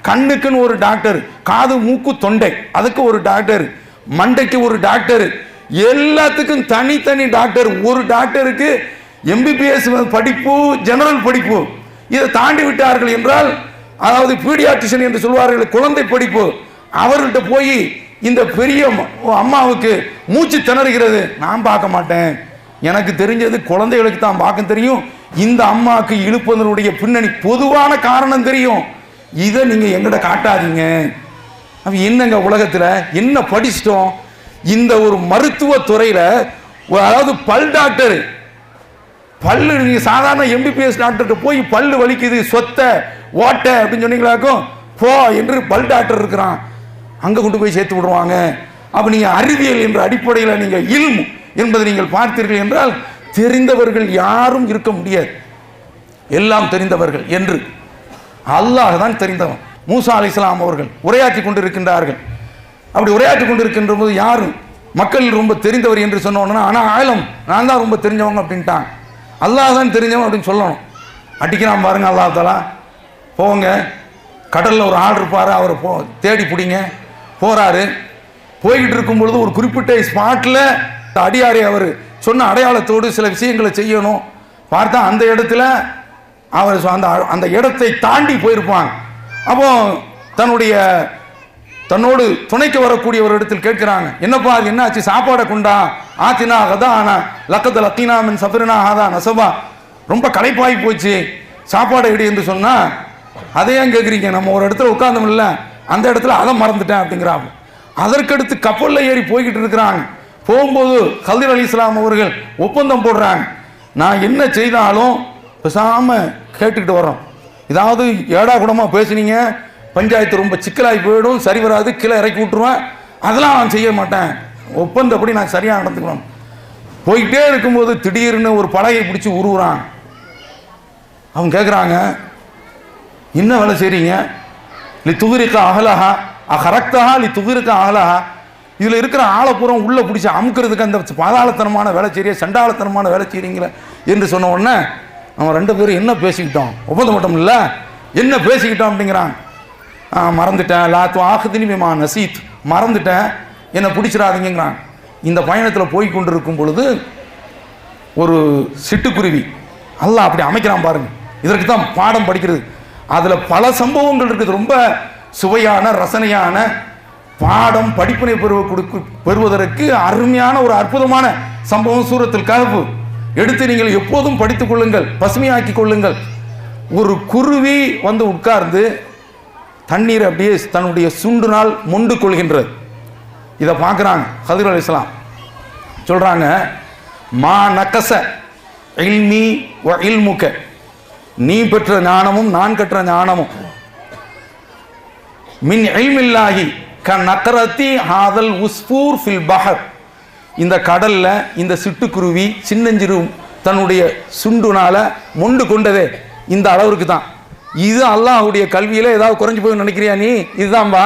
[SPEAKER 2] கண்ணுக்குன்னு ஒரு டாக்டர், காது மூக்கு தொண்டை அதுக்கு ஒரு டாக்டர், மண்டைக்கு ஒரு டாக்டர், எல்லாத்துக்கும் தனித்தனி டாக்டர். ஒரு டாக்டருக்கு MBBS படிப்பு, ஜெனரல் படிப்பு. இதை தாண்டி விட்டார்கள் என்றால், அதாவது பீடியாட்ரிஷியன் என்று சொல்வார்கள், குழந்தை படிப்பு. அவர்கள்ட்ட போய் இந்த பெரிய அம்மாவுக்கு மூச்சு திணறுகிறது, நான் பார்க்க மாட்டேன், எனக்கு தெரிஞ்சது குழந்தைகளுக்கு தான் பார்க்க தெரியும், இந்த அம்மாவுக்கு இழுப்பதனுடைய பின்னணி பொதுவான காரணம் தெரியும், இதை நீங்க எங்கிட்ட காட்டாதீங்க. என்னங்க உலகத்துல என்ன படிச்சிட்டோம்? இந்த ஒரு மருத்துவ துறையில, அதாவது பல் டாக்டர், பல்லு நீங்க சாதாரண MBBS டாக்டர்கிட்ட போய் பல்லு வலிக்குது, சொத்த ஓட்ட அப்படின்னு சொன்னீங்களாக்கும், போ என்று பல் டாக்டர் இருக்கிறான், அங்க கொண்டு போய் சேர்த்து விடுவாங்க. அப்ப நீங்க அறிவியல் என்ற அடிப்படையில் நீங்க இல்ம் என்பதை நீங்கள் பார்த்தீர்கள் என்றால் தெரிந்தவர்கள் யாரும் இருக்க முடியாது. எல்லாம் தெரிந்தவர்கள் என்று அல்லாஹ் தான் தெரிந்தவன். மூசா அலைஹிஸ்ஸலாம் அவர்கள் உரையாற்றி கொண்டிருக்கின்றார்கள். அப்படி உரையாற்றி கொண்டிருக்கின்ற போது யாரும் மக்கள் ரொம்ப தெரிந்தவர் என்று சொன்னோன்னா, ஆனால் ஆழம் நான் தான் ரொம்ப தெரிஞ்சவங்க அப்படின்ட்டாங்க. அல்லாஹ் தான் தெரிஞ்சவங்க அப்படின்னு சொல்லணும். அடிக்கிறான் பாருங்க அல்லாஹ் தஆலா. போங்க, கடலில் ஒரு ஆள் இருப்பார், அவரை தேடி பிடிங்க. போகிறாரு. போய்கிட்டு இருக்கும் பொழுது ஒரு குறிப்பிட்ட ஸ்பாட்டில் அடியாரை அவர் சொன்ன அடையாளத்தோடு சில விஷயங்களை செய்யணும். பார்த்தா அந்த இடத்துல அவர் அந்த இடத்தை தாண்டி போயிருப்பாங்க. அப்போ தன்னோடு துணைக்கு வரக்கூடிய ஒரு இடத்தில் கேட்கிறாங்க, என்னப்பா அது என்னாச்சு, சாப்பாடை கொண்டா, ஆத்தினா கதா ஆனா லக்கத்தில் லக்கீனா மின் சஃபரினா ஆதா நசபா, ரொம்ப களைப்பாகி போச்சு, சாப்பாடை எடு என்று சொன்னா, அதை ஏன் கேட்குறீங்க, நம்ம ஒரு இடத்துல உட்கார்ந்தோம் இல்லை, அந்த இடத்துல அதை மறந்துட்டேன் அப்படிங்கிறாங்க. அதற்கடுத்து கப்பலில் ஏறி போய்கிட்டு இருக்கிறாங்க. போகும்போது கல்தீர் அலைஹிஸ்ஸலாம் அவர்கள் ஒப்பந்தம் போடுறாங்க, நான் என்ன செய்தாலும் பேசாமல் கேட்டுக்கிட்டு வர்றோம், ஏதாவது ஏடா கூடமாக பேசுனீங்க, பஞ்சாயத்து ரொம்ப சிக்கலாகி போயிடும், சரி வராது, கீழே இறக்கி விட்டுருவேன், அதெல்லாம் நான் செய்ய மாட்டேன், ஒப்பந்தப்படி நான் சரியாக நடந்துக்கணும். போய்கிட்டே இருக்கும்போது திடீர்னு ஒரு படகை பிடிச்சி உருவுறான். அவங்க கேட்குறாங்க, என்ன வேலை செய்கிறீங்க, லி துகிரிக்கா அகலஹா அகரக்தஹா லி துகிரிக்கா அகலஹா, இதில் இருக்கிற ஆழப்புறம் உள்ளே பிடிச்சி அமுக்கிறதுக்கு அந்த பாதாளத்தனமான வேலை செய்ய, சண்டாளத்தனமான வேலை செய்கிறீங்களே என்று சொன்ன உடனே நம்ம ரெண்டு பேரும் என்ன பேசிக்கிட்டோம், ஒப்பந்தம் மட்டும் இல்லை, என்ன பேசிக்கிட்டோம் அப்படிங்கிறான். மறந்துட்டேன், லாத்து ஆகுதினிமா நசீத், மறந்துட்டேன், என்னை பிடிச்சிடாதீங்கிறான். இந்த பயணத்தில் போய் கொண்டிருக்கும் பொழுது ஒரு சிட்டுக்குருவி அல்லாஹ் அப்படி அமைக்கிறான் பாருங்க. இதற்கு தான் பாடம் படிக்கிறது. அதில் பல சம்பவங்கள் இருக்குது. ரொம்ப சுவையான ரசனையான பாடம் படிப்பினை பெறுவதற்கு அருமையான ஒரு அற்புதமான சம்பவம் சூரத்துல் கஹ்ஃப். எடுத்து நீங்கள் எப்போதும் படித்துக் கொள்ளுங்கள், பசுமையாக்கி கொள்ளுங்கள். ஒரு குருவி வந்து உட்கார்ந்து தண்ணீர் அப்படியே தன்னுடைய சுண்டுனால் மொண்டு கொள்கின்றது. இதை பார்க்குறாங்க கல்தீர் அலைஹிஸ்ஸலாம். சொல்கிறாங்க, மா நக்கச இல்மி வ இல்முக, நீ பெற்ற ஞானமும் நான் கற்ற ஞானமும் மின் இல்மில்லாஹி க நக்கரத்தி ஹாதல் உஸ்பூர் ஃபில் பஹர், இந்த கடல்ல இந்த சிட்டுக்குருவி சின்னஞ்சிறு தன்னுடைய சுண்டுனால மொண்டு கொண்டதே இந்த அளவுக்கு தான். இது அல்லாஹ்வுடைய கல்வியில ஏதாவது குறைஞ்சு போய் நினைக்கிறியா நீ? இதுதான்பா.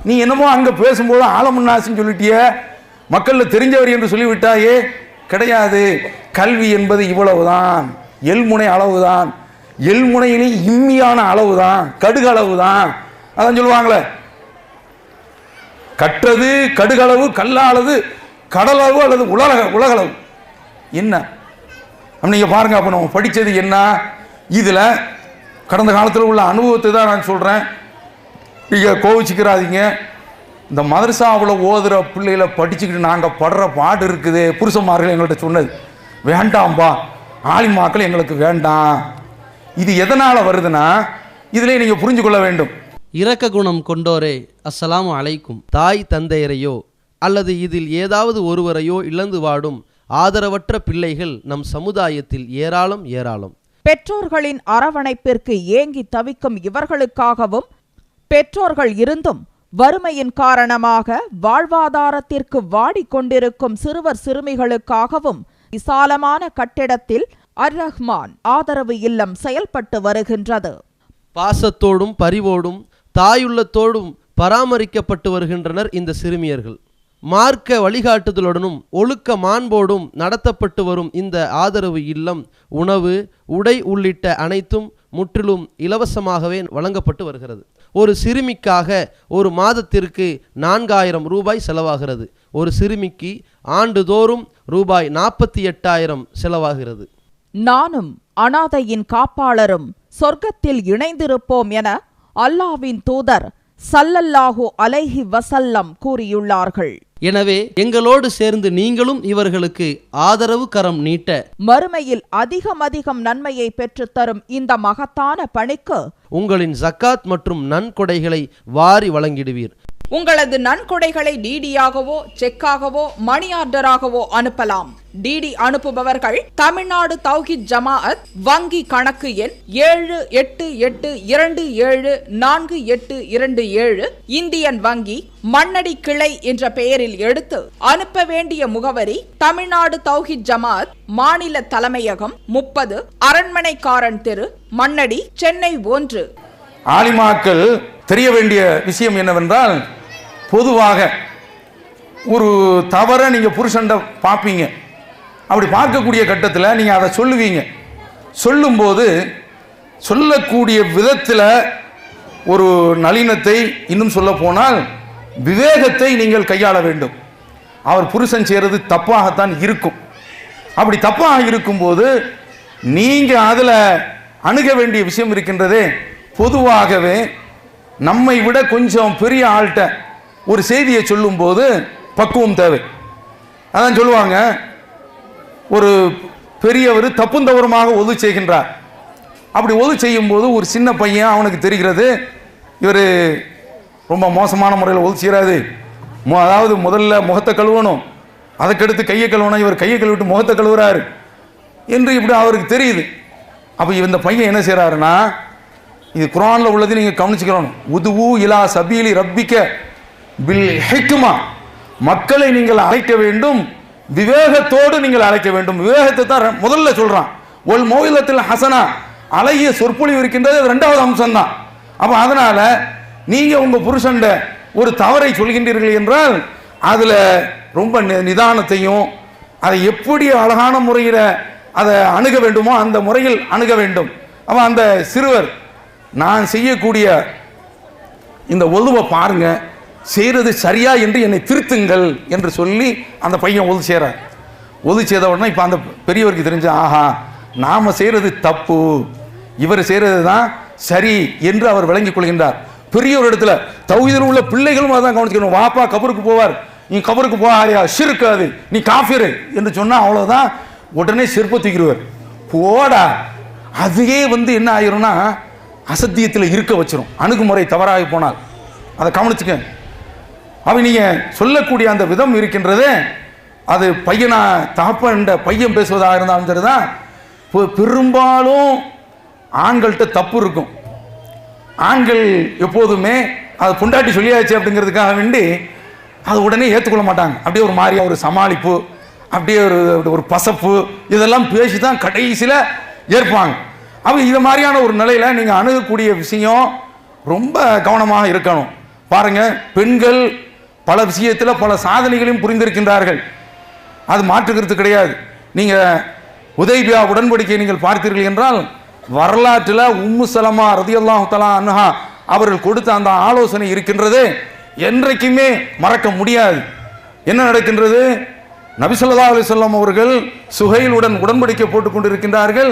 [SPEAKER 2] நீ என்னமோ அங்க பேசும்போது ஆலமுன்னாசின்னு சொல்லிட்டிய, மக்கள்ல தெரிஞ்சவர் என்று சொல்லிவிட்டாயே, கிடையாது. கல்வி என்பது இவ்வளவுதான், எல்முனை அளவுதான், எல்முனையிலே இம்மியான அளவுதான், கடுகு அளவுதான். அதான் சொல்லுவாங்களே, கற்றது கடுகளவு, கல்லாளது கடலளவு அல்லது உலகளவு. என்ன நீங்க பாருங்க. அப்ப நம்ம படிச்சது என்ன? இதுல கடந்த காலத்தில் உள்ள அனுபவத்தை தான் நான் சொல்றேன். நீங்க கோவிச்சுக்கிறாதீங்க. இந்த மதரசாவில் ஓதுற பிள்ளைகளை படிச்சுக்கிட்டு நாங்கள் படுற பாடு இருக்குது. புருஷன்மார்கள் எங்கள்கிட்ட சொன்னது, வேண்டாம்பா ஆலிமாக்கள் எங்களுக்கு வேண்டாம். இது எதனால் வருதுன்னா, இதிலே நீங்கள் புரிஞ்சு கொள்ள வேண்டும்.
[SPEAKER 3] இரக்க குணம் கொண்டோரே அஸ்ஸலாமு அலைக்கும். தாய் தந்தையரையோ அல்லது இதில் ஏதாவது ஒருவரையோ இழந்து வாடும் ஆதரவற்ற பிள்ளைகள் நம் சமுதாயத்தில் ஏராளம் ஏராளம்.
[SPEAKER 4] பெற்றோர்களின் அரவணைப்பிற்கு ஏங்கி தவிக்கும் இவர்களுக்காகவும், பெற்றோர்கள் இருந்தும் வறுமையின் காரணமாக வாழ்வாதாரத்திற்கு வாடிக்கொண்டிருக்கும் சிறுவர் சிறுமிகளுக்காகவும் விசாலமான கட்டிடத்தில் அர் ரஹ்மான் ஆதரவு இல்லம் செயல்பட்டு வருகின்றது.
[SPEAKER 3] பாசத்தோடும் பரிவோடும் தாயுள்ளத்தோடும் பராமரிக்கப்பட்டு வருகின்றனர் இந்த சிறுமியர்கள். மார்க்க வழிகாட்டுதலுடனும் ஒழுக்க மாண்போடும் நடத்தப்பட்டு வரும் இந்த ஆதரவு இல்லம் உணவு, உடை உள்ளிட்ட அனைத்தும் முற்றிலும் இலவசமாகவே வழங்கப்பட்டு வருகிறது. ஒரு சிறுமிக்காக ஒரு மாதத்திற்கு 4000 ரூபாய் செலவாகிறது. ஒரு சிறுமிக்கு ஆண்டுதோறும் ரூபாய் 48,000 செலவாகிறது.
[SPEAKER 4] நானும் அனாதையின் காப்பாளரும் சொர்க்கத்தில் இணைந்திருப்போம் என அல்லாஹ்வின் தூதர் ஸல்லல்லாஹு அலைஹி வஸல்லம் கூறியுள்ளார்கள்.
[SPEAKER 3] எனவே எங்களோடு சேர்ந்து நீங்களும் இவர்களுக்கு ஆதரவு கரம் நீட்ட,
[SPEAKER 4] மறுமையில் அதிகம் நன்மையை பெற்றுத்தரும் இந்த மகத்தான பணிக்கு
[SPEAKER 3] உங்களின் ஜக்காத் மற்றும் நன்கொடைகளை வாரி வழங்கிடுவீர்.
[SPEAKER 4] உங்களது நன்கொடைகளை டிடியாகவோ செக்காகவோ மணி ஆர்டராகவோ அனுப்பலாம். டிடி அனுப்புபவர்கள் தமிழ்நாடு தௌஹீத் ஜமாஅத் வங்கி கணக்கு எண் 7882748827 இந்தியன் வங்கி மண்ணடி கிளை என்ற பெயரில் எடுத்து அனுப்ப வேண்டிய முகவரி தமிழ்நாடு தௌஹீத் ஜமாஅத் மாநில தலைமையகம் 30 அரண்மனைக்காரன் தெரு, மண்ணடி, சென்னை 1.
[SPEAKER 2] ஆலிமாக்கள் தெரிய வேண்டிய விஷயம் என்னவென்றால், பொதுவாக ஒரு தவறை நீங்கள் புருஷன்ட பார்ப்பீங்க. அப்படி பார்க்கக்கூடிய கட்டத்தில் நீங்கள் அதை சொல்லுவீங்க. சொல்லும்போது சொல்லக்கூடிய விதத்தில் ஒரு நளினத்தை, இன்னும் சொல்ல போனால் விவேகத்தை நீங்கள் கையாள வேண்டும். அவர் புருஷன் செய்கிறது தப்பாகத்தான் இருக்கும். அப்படி தப்பாக இருக்கும்போது நீங்கள் அதில் அணுக வேண்டிய விஷயம் இருக்கின்றதே, பொதுவாகவே நம்மை விட கொஞ்சம் பெரிய ஆள்கிட்ட ஒரு செய்தியை சொல்லும்போது பக்குவம் தேவை. அதான் சொல்லுவாங்க, ஒரு பெரியவர் தப்பும் தவறுமாக ஒது செய்கின்றார். அப்படி ஒது செய்யும்போது ஒரு சின்ன பையன், அவனுக்கு தெரிகிறது இவர் ரொம்ப மோசமான முறையில் ஒது செய்கிறாரு, அதாவது முதல்ல முகத்தை கழுவணும், அதுக்கடுத்து கையை கழுவணும், இவர் கையை கழுவிட்டு முகத்தை கழுவுறாரு என்று இப்படி அவருக்கு தெரியுது. அப்போ இந்த பையன் என்ன செய்கிறாருன்னா, இது குர்ஆனில் உள்ளது நீங்கள் கவனிச்சுக்கிறோம். உதுவு இலா சபீலி ரப்பிக்க பில் ஹிக்மா, மக்களை நீங்கள் அழைக்க வேண்டும், விவேகத்தோடு நீங்கள் அழைக்க வேண்டும். விவேகத்தை தான் முதல்ல சொல்றான். ஒல் மௌஇலத்தில் ஹசனா, அழகிய சொற்பொழிவு இருக்கின்றது, ரெண்டாவது அம்சம் தான். அப்போ அதனால நீங்க உங்க புருஷன்ட ஒரு தவறை சொல்கின்றீர்கள் என்றால் அதுல ரொம்ப நிதானத்தையும், அதை எப்படி அழகான முறையில் அதை அணுக வேண்டுமோ அந்த முறையில் அணுக வேண்டும். அவன் அந்த சிறுவர், நான் செய்யக்கூடிய இந்த ஒழுவை பாருங்க, செய்கிறது சரியா என்று என்னை திருத்துங்கள் என்று சொல்லி அந்த பையன் ஒது செய்கிறார். ஒது செய்த உடனே இப்போ அந்த பெரியவருக்கு தெரிஞ்ச, ஆஹா நாம் செய்கிறது தப்பு, இவர் செய்கிறது தான் சரி என்று அவர் விளங்கிக் கொள்கின்றார். பெரிய ஒரு இடத்துல தௌஹீதில் உள்ள பிள்ளைகளும் அதான் கவனிச்சுக்கணும். வாப்பா கபருக்கு போவார், நீ கபருக்கு போகாரியா, ஷிர்காது, நீ காஃபிரு என்று சொன்னால் அவ்வளோதான், உடனே செருப்பை தூக்கிடுவார். போடா, அதுவே என்ன ஆயிரும்னா அசத்தியத்தில் இருக்க வச்சிரும், அணுகுமுறை தவறாகி போனால். அதை கவனிச்சுக்க. அவன் நீங்கள் சொல்லக்கூடிய அந்த விதம் இருக்கின்றது, அது பையனா தகப்பன் பையன் பேசுவதாக இருந்தாலும் சரிதான். பெரும்பாலும் ஆண்கள்கிட்ட தப்பு இருக்கும். ஆண்கள் எப்போதுமே அது பொண்டாட்டி சொல்லியாச்சு அப்படிங்கிறதுக்காக வேண்டி அது உடனே ஏற்றுக்கொள்ள மாட்டாங்க. அப்படியே ஒரு மாதிரியா ஒரு சமாளிப்பு, அப்படியே ஒரு பசப்பு, இதெல்லாம் பேசி தான் கடைசியில் ஏற்பாங்க. அவங்க இது மாதிரியான ஒரு நிலையில் நீங்கள் அணுகக்கூடிய விஷயம் ரொம்ப கவனமாக இருக்கணும். பாருங்க, பெண்கள் பல விஷயத்தில் பல சாதனைகளையும் புரிந்திருக்கின்றார்கள், அது மாற்றுக்கிறது கிடையாது. நீங்கள் உதைபியா உடன்படிக்கையை நீங்கள் பார்த்தீர்கள் என்றால் வரலாற்றில் உம்மு சலமா ரலியல்லாஹு தஆலா அன்ஹா அவர்கள் கொடுத்த அந்த ஆலோசனை இருக்கின்றது, என்றைக்குமே மறக்க முடியாது. என்ன நடக்கின்றது, நபி ஸல்லல்லாஹு அலைஹி வஸல்லம் அவர்கள் சுஹைலுடன் உடன்படிக்கை போட்டுக் கொண்டிருக்கின்றார்கள்.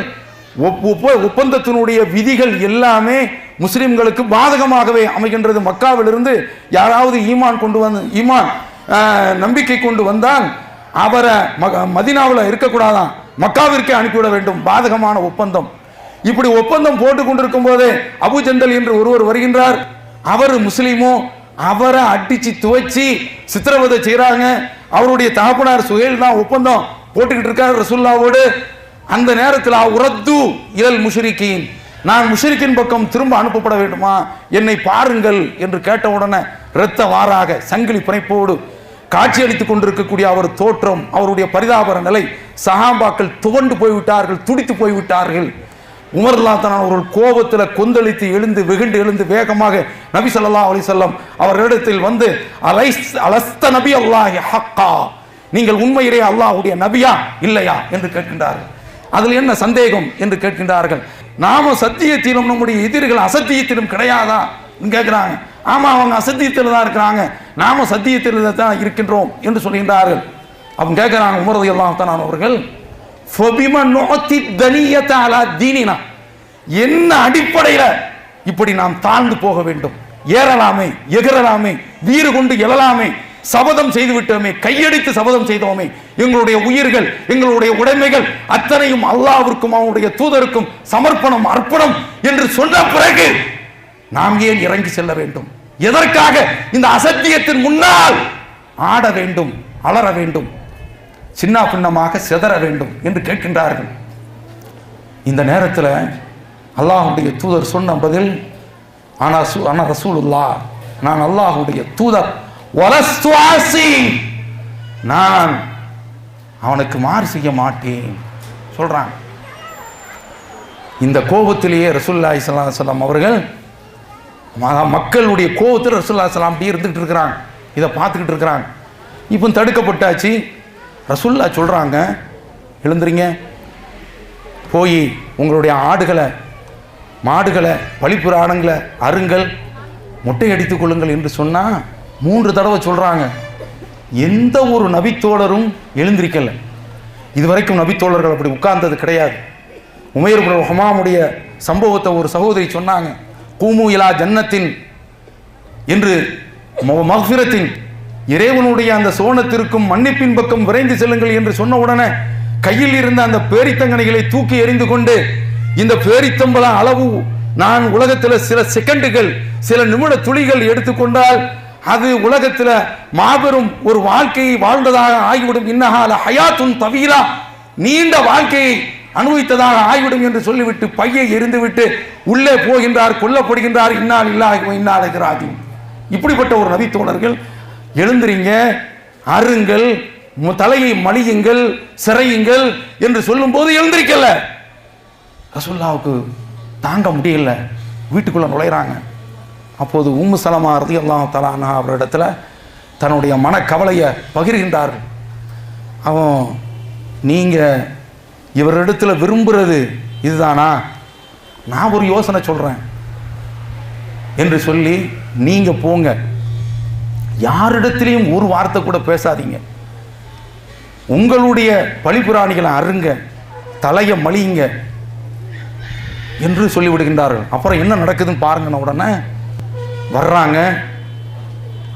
[SPEAKER 2] ஒப்பந்தத்தினுடைய விதிகள் எல்லாமே முஸ்லிம்களுக்கு பாதகமாகவே அமைகின்றது. மக்காவிலிருந்து யாராவது ஈமான் நம்பிக்கை கொண்டு வந்தால் அவரை மதீனாவில் இருக்கக்கூடாதான், மக்காவிற்கே அனுப்பிவிட வேண்டும். பாதகமான ஒப்பந்தம். இப்படி ஒப்பந்தம் போட்டுக் கொண்டிருக்கும் போதே அபு ஜந்தல் என்று ஒருவர் வருகின்றார். அவர் முஸ்லீமோ, அவரை அடிச்சு துவைச்சி சித்திரவதை செய்கிறாங்க. அவருடைய தகப்பனார் சுஹைல் தான் ஒப்பந்தம் போட்டுக்கிட்டு இருக்கார் ரசூலுல்லாவோடு. அந்த நேரத்தில் உரத்து இலல் முஷ்ரிக்கீன், நான் முஷ்ரிக்கின் பக்கம் திரும்ப அனுப்பப்பட வேண்டுமா, என்னை பாருங்கள் என்று கேட்ட உடனே இரத்த வாராக சங்கிலி பிணைப்போடு காட்சியளித்துக் கொண்டிருக்கக்கூடிய அவர் தோற்றம், அவருடைய பரிதாபர நிலை, சஹாபாக்கள் துவண்டு போய்விட்டார்கள், துடித்து போய்விட்டார்கள். உமர் ரலியல்லாஹு தஆலா அவர்கள் கோபத்தில் கொந்தளித்து எழுந்து வெகுண்டு எழுந்து வேகமாக நபி ஸல்லல்லாஹு அலைஹி வஸல்லம் அவர்களிடத்தில் வந்து அலஸ்த நபி அல்லாஹி ஹக்கா, நீங்கள் உண்மையிலே அல்லாஹ்வுடைய நபியா இல்லையா என்று கேட்கின்றார்கள். அதில் என்ன சந்தேகம் என்று கேட்கின்றார்கள். நாம சத்தியத்திலும் நம்முடைய எதிரிகள் அசத்தியத்திலும் கிடையாதா கேட்கிறாங்க. ஆமா, அவங்க அசத்தியத்தில் தான் இருக்கிறாங்க, நாம சத்தியத்தில் தான் இருக்கின்றோம் என்று சொல்கின்றார்கள். அவங்க கேட்கிறாங்க, உமர் ரலியல்லாஹு தஆலா அவர்கள், என்ன அடிப்படையில் இப்படி நாம் தாழ்ந்து போக வேண்டும், ஏறலாமே எகரலாமே, வீறு கொண்டு எழலாமே, சபதம் செய்து விட்டோமே, கையடித்து சபதம் செய்தோமே, எங்களுடைய உயிர்கள் எங்களுடைய உடைமைகள் அத்தனையும் அல்லாஹ்விற்கும் அவனுடைய தூதருக்கும் சமர்ப்பணம் அர்ப்பணம் என்று சொன்ன பிறகு நாம் ஏன் இறங்கி செல்ல வேண்டும்? எதற்காக இந்த அசத்தியத்தின் முன்னால் ஆட வேண்டும், அலற வேண்டும், சின்ன பின்னமாக சிதற வேண்டும் என்று கேட்கின்றார்கள். இந்த நேரத்தில் அல்லாஹ்வுடைய தூதர் சொன்ன பதில், ஆனா ரசூலுல்லாஹ், நான் அல்லாஹ்வுடைய தூதர், நான் அவனுக்கு மாறு செய்ய மாட்டேன் சொல்றான். இந்த கோபத்திலேயே ரசூலுல்லாஹி ஸல்லல்லாஹு அலைஹி வஸல்லம் அவர்கள் மக்களுடைய கோபத்தில் ரசூலுல்லாஹி ஸல்லல்லாஹு அப்படி இருந்துகிட்டு இருக்கிறாங்க. இதை பார்த்துக்கிட்டு இருக்கிறாங்க. இப்போ தடுக்கப்பட்டாச்சு. ரசூலுல்லாஹ் சொல்கிறாங்க, எழுந்துறீங்க, போய் உங்களுடைய ஆடுகளை மாடுகளை பலிப்புராணங்களை அருங்கள், மொட்டை அடித்துக் கொள்ளுங்கள் என்று சொன்னால் 3 தடவை சொல்கிறாங்க. எந்த ஒரு நபித்தோழரும் எழுந்திருக்கல. இதுவரைக்கும் நபித்தோழர்கள் அப்படி உட்கார்ந்தது கிடையாது. உமைர் இப்னு ஹமாமுடைய சம்பவத்தை ஒரு சகோதரி சொன்னாங்க. கூமு இலா ஜன்னத்தின் என்று மக்ஃபிரத்தின், இறைவனுடைய அந்த சோனத்திற்கும் மன்னிப்பின் பக்கம் விரைந்து செல்லுங்கள் என்று சொன்ன உடனே கையில் இருந்த அந்த பேரித்தங்கனைகளை தூக்கி எறிந்து கொண்டு, இந்த பேரித்தம்பள அளவு நான் உலகத்தில் சில செகண்டுகள் சில நிமிட துளிகள் எடுத்துக்கொண்டால் அது உலகத்தில் மாபெரும் ஒரு வாழ்க்கையை வாழ்ந்ததாக ஆகிவிடும். இன்னஹால ஹயாத்துன் தவீலா, நீண்ட வாழ்க்கையை அனுபவித்ததாக ஆகிவிடும் என்று சொல்லிவிட்டு பையை எரிந்துவிட்டு உள்ளே போகின்றார், கொல்லப்படுகின்றார். இன்னா லில்லாஹி வ இன்னா இலைஹி ராஜிஊன். இப்படிப்பட்ட ஒரு நபித்தோழர்கள் எழுந்திரீங்க, அருங்கள், தலையை மலியுங்கள், சிறையுங்கள் என்று சொல்லும் போது எழுந்திருக்கல. ரசூலுல்லாஹ்வுக்கு தாங்க முடியல, வீட்டுக்குள்ள நுழைறாங்க. அப்போது உம்மு சலமா ரலியல்லாஹு தஆலா அன்ஹா அவரிடத்துல தன்னுடைய மனக்கவலையை பகிர்கின்றார்கள். அவன், நீங்கள் இவரிடத்துல விரும்புகிறது இதுதானா? நான் ஒரு யோசனை சொல்கிறேன் என்று சொல்லி, நீங்கள் போங்க, யாரிடத்திலையும் ஒரு வார்த்தை கூட பேசாதீங்க, உங்களுடைய பலிபுராணிகளை அருங்க, தலையை மலியுங்க என்று சொல்லிவிடுகின்றார்கள். அப்புறம் என்ன நடக்குதுன்னு பாருங்கன்னு உடனே வர்றாங்க,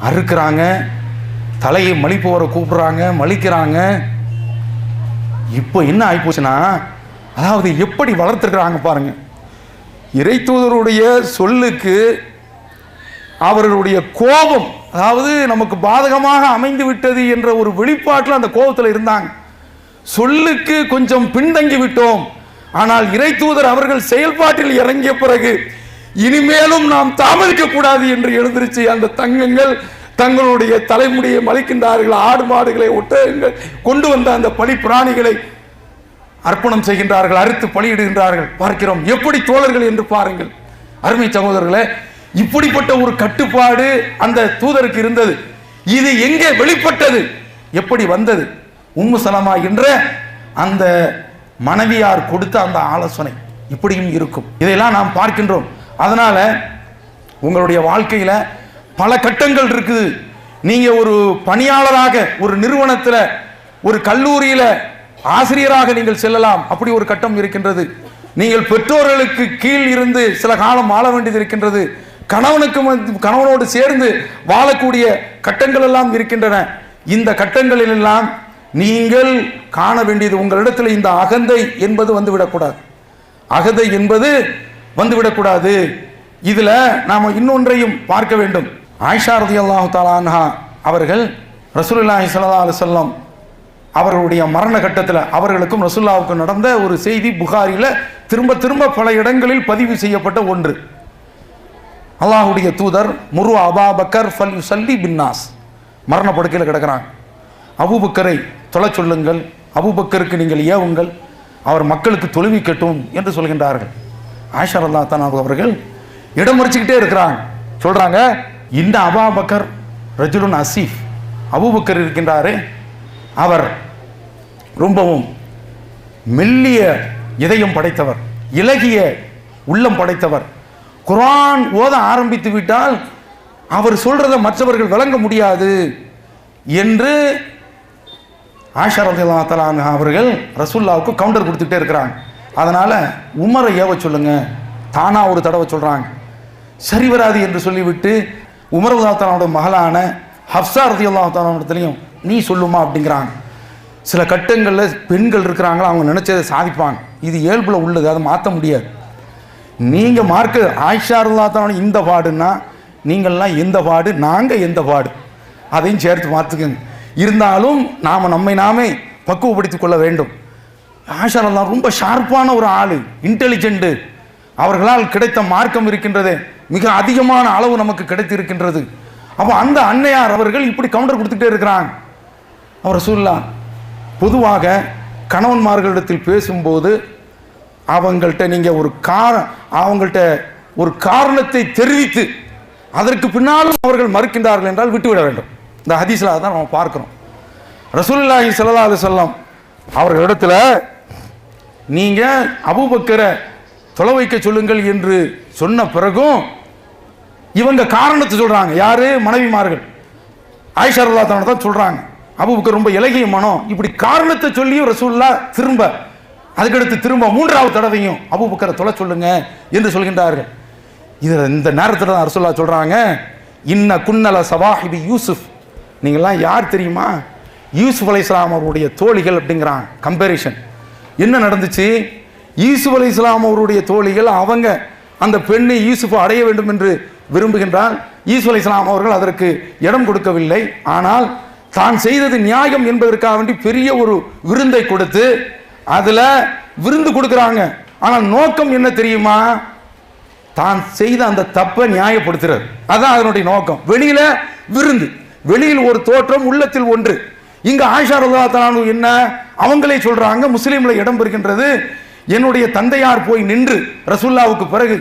[SPEAKER 2] அறுக்கிறாங்க, தலையை மலிப்பவரை கூப்பிடுறாங்க, மலிக்கிறாங்க. இப்போ என்ன ஆகிப்போச்சுன்னா, அதாவது எப்படி வளர்த்துருக்குறாங்க பாருங்க. இறை தூதருடைய சொல்லுக்கு அவர்களுடைய கோபம், அதாவது நமக்கு பாதகமாக அமைந்து விட்டது என்ற ஒரு வெளிப்பாட்டில் அந்த கோபத்தில் இருந்தாங்க. சொல்லுக்கு கொஞ்சம் பின்தங்கி விட்டோம், ஆனால் இறை தூதர் அவர்கள் செயல்பாட்டில் இறங்கிய பிறகு இனிமேலும் நாம் தாமதிக்க கூடாது என்று எழுந்திருச்சு அந்த தங்கங்கள் தங்களுடைய தலைமுடியை மலிக்கின்றார்கள். ஆடு மாடுகளை ஒட்டகங்கள் கொண்டு வந்த அந்த பலி பிராணிகளை அர்ப்பணம் செய்கின்றார்கள், அறுத்து பலியிடுகின்றார்கள். பார்க்கிறோம் எப்படி தோழர்கள் என்று பாருங்கள். அருமை சகோதரர்களே, இப்படிப்பட்ட ஒரு கட்டுப்பாடு அந்த தூதருக்கு இருந்தது. இது எங்கே வெளிப்பட்டது, எப்படி வந்தது? உம்மு சலமா என்ற அந்த மனைவியார் கொடுத்த அந்த ஆலோசனை இப்படியும் இருக்கும். இதையெல்லாம் நாம் பார்க்கின்றோம். அதனால உங்களுடைய வாழ்க்கையில பல கட்டங்கள் இருக்குது. நீங்க ஒரு பணியாளராக ஒரு நிறுவனத்தில், ஒரு கல்லூரியில ஆசிரியராக நீங்கள் செல்லலாம், அப்படி ஒரு கட்டம் இருக்கின்றது. நீங்கள் பெற்றோர்களுக்கு கீழ் இருந்து சில காலம் வாழ வேண்டியது இருக்கின்றது. கணவனோடு சேர்ந்து வாழக்கூடிய கட்டங்கள் எல்லாம் இருக்கின்றன. இந்த கட்டங்களில் எல்லாம் நீங்கள் காண வேண்டியது, உங்களிடத்தில் இந்த அகந்தை என்பது வந்துவிடக்கூடாது. அகந்தை என்பது வந்துவிடக்கூடாது. இதுல நாம இன்னொன்றையும் பார்க்க வேண்டும். ஆயிஷா ரலியல்லாஹு தஆலா அன்ஹா அவர்கள் ரசூலுல்லாஹி ஸல்லல்லாஹு அலைஹி வஸல்லம் அவர்களுடைய மரண கட்டத்தில் அவர்களுக்கும் ரசூலுல்லாஹ்வுக்கும் நடந்த ஒரு செய்தி புகாரில திரும்ப திரும்ப பல இடங்களில் பதிவு செய்யப்பட்ட ஒன்று. அல்லாஹ்வுடைய தூதர் முரு அபூபக்கர் ஃபல் யுஸல்லி பின்னாஸ், மரண படுக்கையில் கிடக்கிறாங்க. அபூபக்கரை தொலை சொல்லுங்கள், அபூபக்கருக்கு நீங்கள் ஏவுங்கள், அவர் மக்களுக்கு தொழுவிக்கட்டும் என்று சொல்கின்றார்கள். ஆயிஷா ரலியல்லாஹு தஆலா அவர்கள் இடம் மறிச்சுக்கிட்டே இருக்கிறாங்க. சொல்றாங்க, இந்த அபூபக்கர் ரஜுலுன் அசீஃப், அபூபக்கர் இருக்கின்றாரே அவர் ரொம்பவும் மெல்லிய இதயம் படைத்தவர், இலகிய உள்ளம் படைத்தவர். குர்ஆன் ஓத ஆரம்பித்து விட்டால் அவர் சொல்றதை மற்றவர்கள் விளங்க முடியாது என்று ஆயிஷா ரலியல்லாஹு தஆலா அன்ஹா அவர்கள் ரசூலுல்லாஹ்வுக்கு கவுண்டர் கொடுத்துக்கிட்டே இருக்கிறாங்க. அதனால உமரை ஏவ சொல்லுங்க, தானா ஒரு தடவை சொல்றாங்க. சரி வராது என்று சொல்லிவிட்டு உமர் ரலியல்லாஹு தஆலாவோட மகளான ஹப்ஸா ரலியல்லாஹு தஆலா இடத்துலையும் நீ சொல்லுமா அப்படிங்கிறாங்க. சில கட்டங்களில் பெண்கள் இருக்கிறாங்களா, அவங்க நினைச்சதை சாதிப்பாங்க. இது இயல்புல உள்ளது, அதை மாற்ற முடியாது. நீங்கள் மார்க்க ஆயிஷா ரலியல்லாஹு தஆலா இந்த பாடுன்னா நீங்கள்லாம் எந்த பாடு, நாங்கள் எந்த பாடு, அதையும் சேர்த்து பார்த்துக்கங்க. இருந்தாலும் நாம் நம்மை நாமே பக்குவப்படுத்திக் கொள்ள வேண்டும். ஆயிஷா ரலியல்லாஹு ரொம்ப ஷார்ப்பான ஒரு ஆள், இன்டெலிஜென்ட். அவர்களால் கிடைத்த மார்க்கம் இருக்கின்றது, மிக அதிகமான அளவு நமக்கு கிடைத்து இருக்கின்றது. அப்போ அந்த அன்னையார் அவர்கள் இப்படி கவுண்டர் கொடுத்துட்டே இருக்கிறாங்க. அவர் ரசூலுல்லாஹ் பொதுவாக கணவன்மார்களிடத்தில் பேசும்போது அவங்கள்ட்ட நீங்கள் அவங்கள்ட்ட ஒரு காரணத்தை தெரிவித்து அதற்கு பின்னாலும் அவர்கள் மறுக்கின்றார்கள் என்றால் விட்டுவிட வேண்டும். இந்த ஹதீஸ்ல தான் நம்ம பார்க்கிறோம். ரசூலுல்லாஹி ஸல்லல்லாஹு அலைஹி வஸல்லம் அவர்களிடத்துல நீங்க அபூபக்கரை தொலை வைக்க சொல்லுங்கள் என்று சொன்ன பிறகும் இவங்க காரணத்தை சொல்றாங்க. யாரு? மனைவிமார்கள். ஆயிஷா ரலியல்லாஹு அன்ஹா தான் சொல்றாங்க, அபூபக்கர் ரொம்ப இலகிய மனம், இப்படி காரணத்தை சொல்லியும் ரசூலுல்லாஹ் திரும்ப அதுக்கடுத்து திரும்ப 3வது தடவையும் அபூபக்கரை தொலை சொல்லுங்க என்று சொல்கின்றார்கள். இந்த நேரத்தில் தான் ரசூலுல்லாஹ் சொல்றாங்க, இன்ன குன்னல சவாஹிபி யூசுப், நீங்கள்லாம் யார் தெரியுமா? யூசுப் அலைஹிஸ்ஸலாம் அவருடைய தோழிகள் அப்படிங்கிறாங்க. கம்பேரிஷன் என்ன நடந்துச்சு? யூசுப் அலைஹிஸ்ஸலாம் அவருடைய தோழிகள், அவங்க அந்த பெண்ணை யூசுஃபை அடைய வேண்டும் என்று விரும்புகின்றால் யூசுப் அலைஹிஸ்ஸலாம் அவர்கள் அதற்கு இடம் கொடுக்கவில்லை. ஆனால் தான் செய்தது நியாயம் என்பதற்காக வேண்டி பெரிய ஒரு விருந்தை கொடுத்து அதுல விருந்து கொடுக்குறாங்க. ஆனால் நோக்கம் என்ன தெரியுமா? தான் செய்த அந்த தப்பை நியாயப்படுத்துறது. அதான் அதனுடைய நோக்கம். வெளியில விருந்து, வெளியில் ஒரு தோற்றம், உள்ளத்தில் ஒன்று. இங்க ஆயிஷா ரலியல்லாஹு அன்ஹா என்ன அவங்களே சொல்றாங்க, முஸ்லீம்ல இடம் பெறுகின்றது, என்னுடைய தந்தையார் போய் நின்று ரசூலுல்லாஹ்வுக்கு பிறகு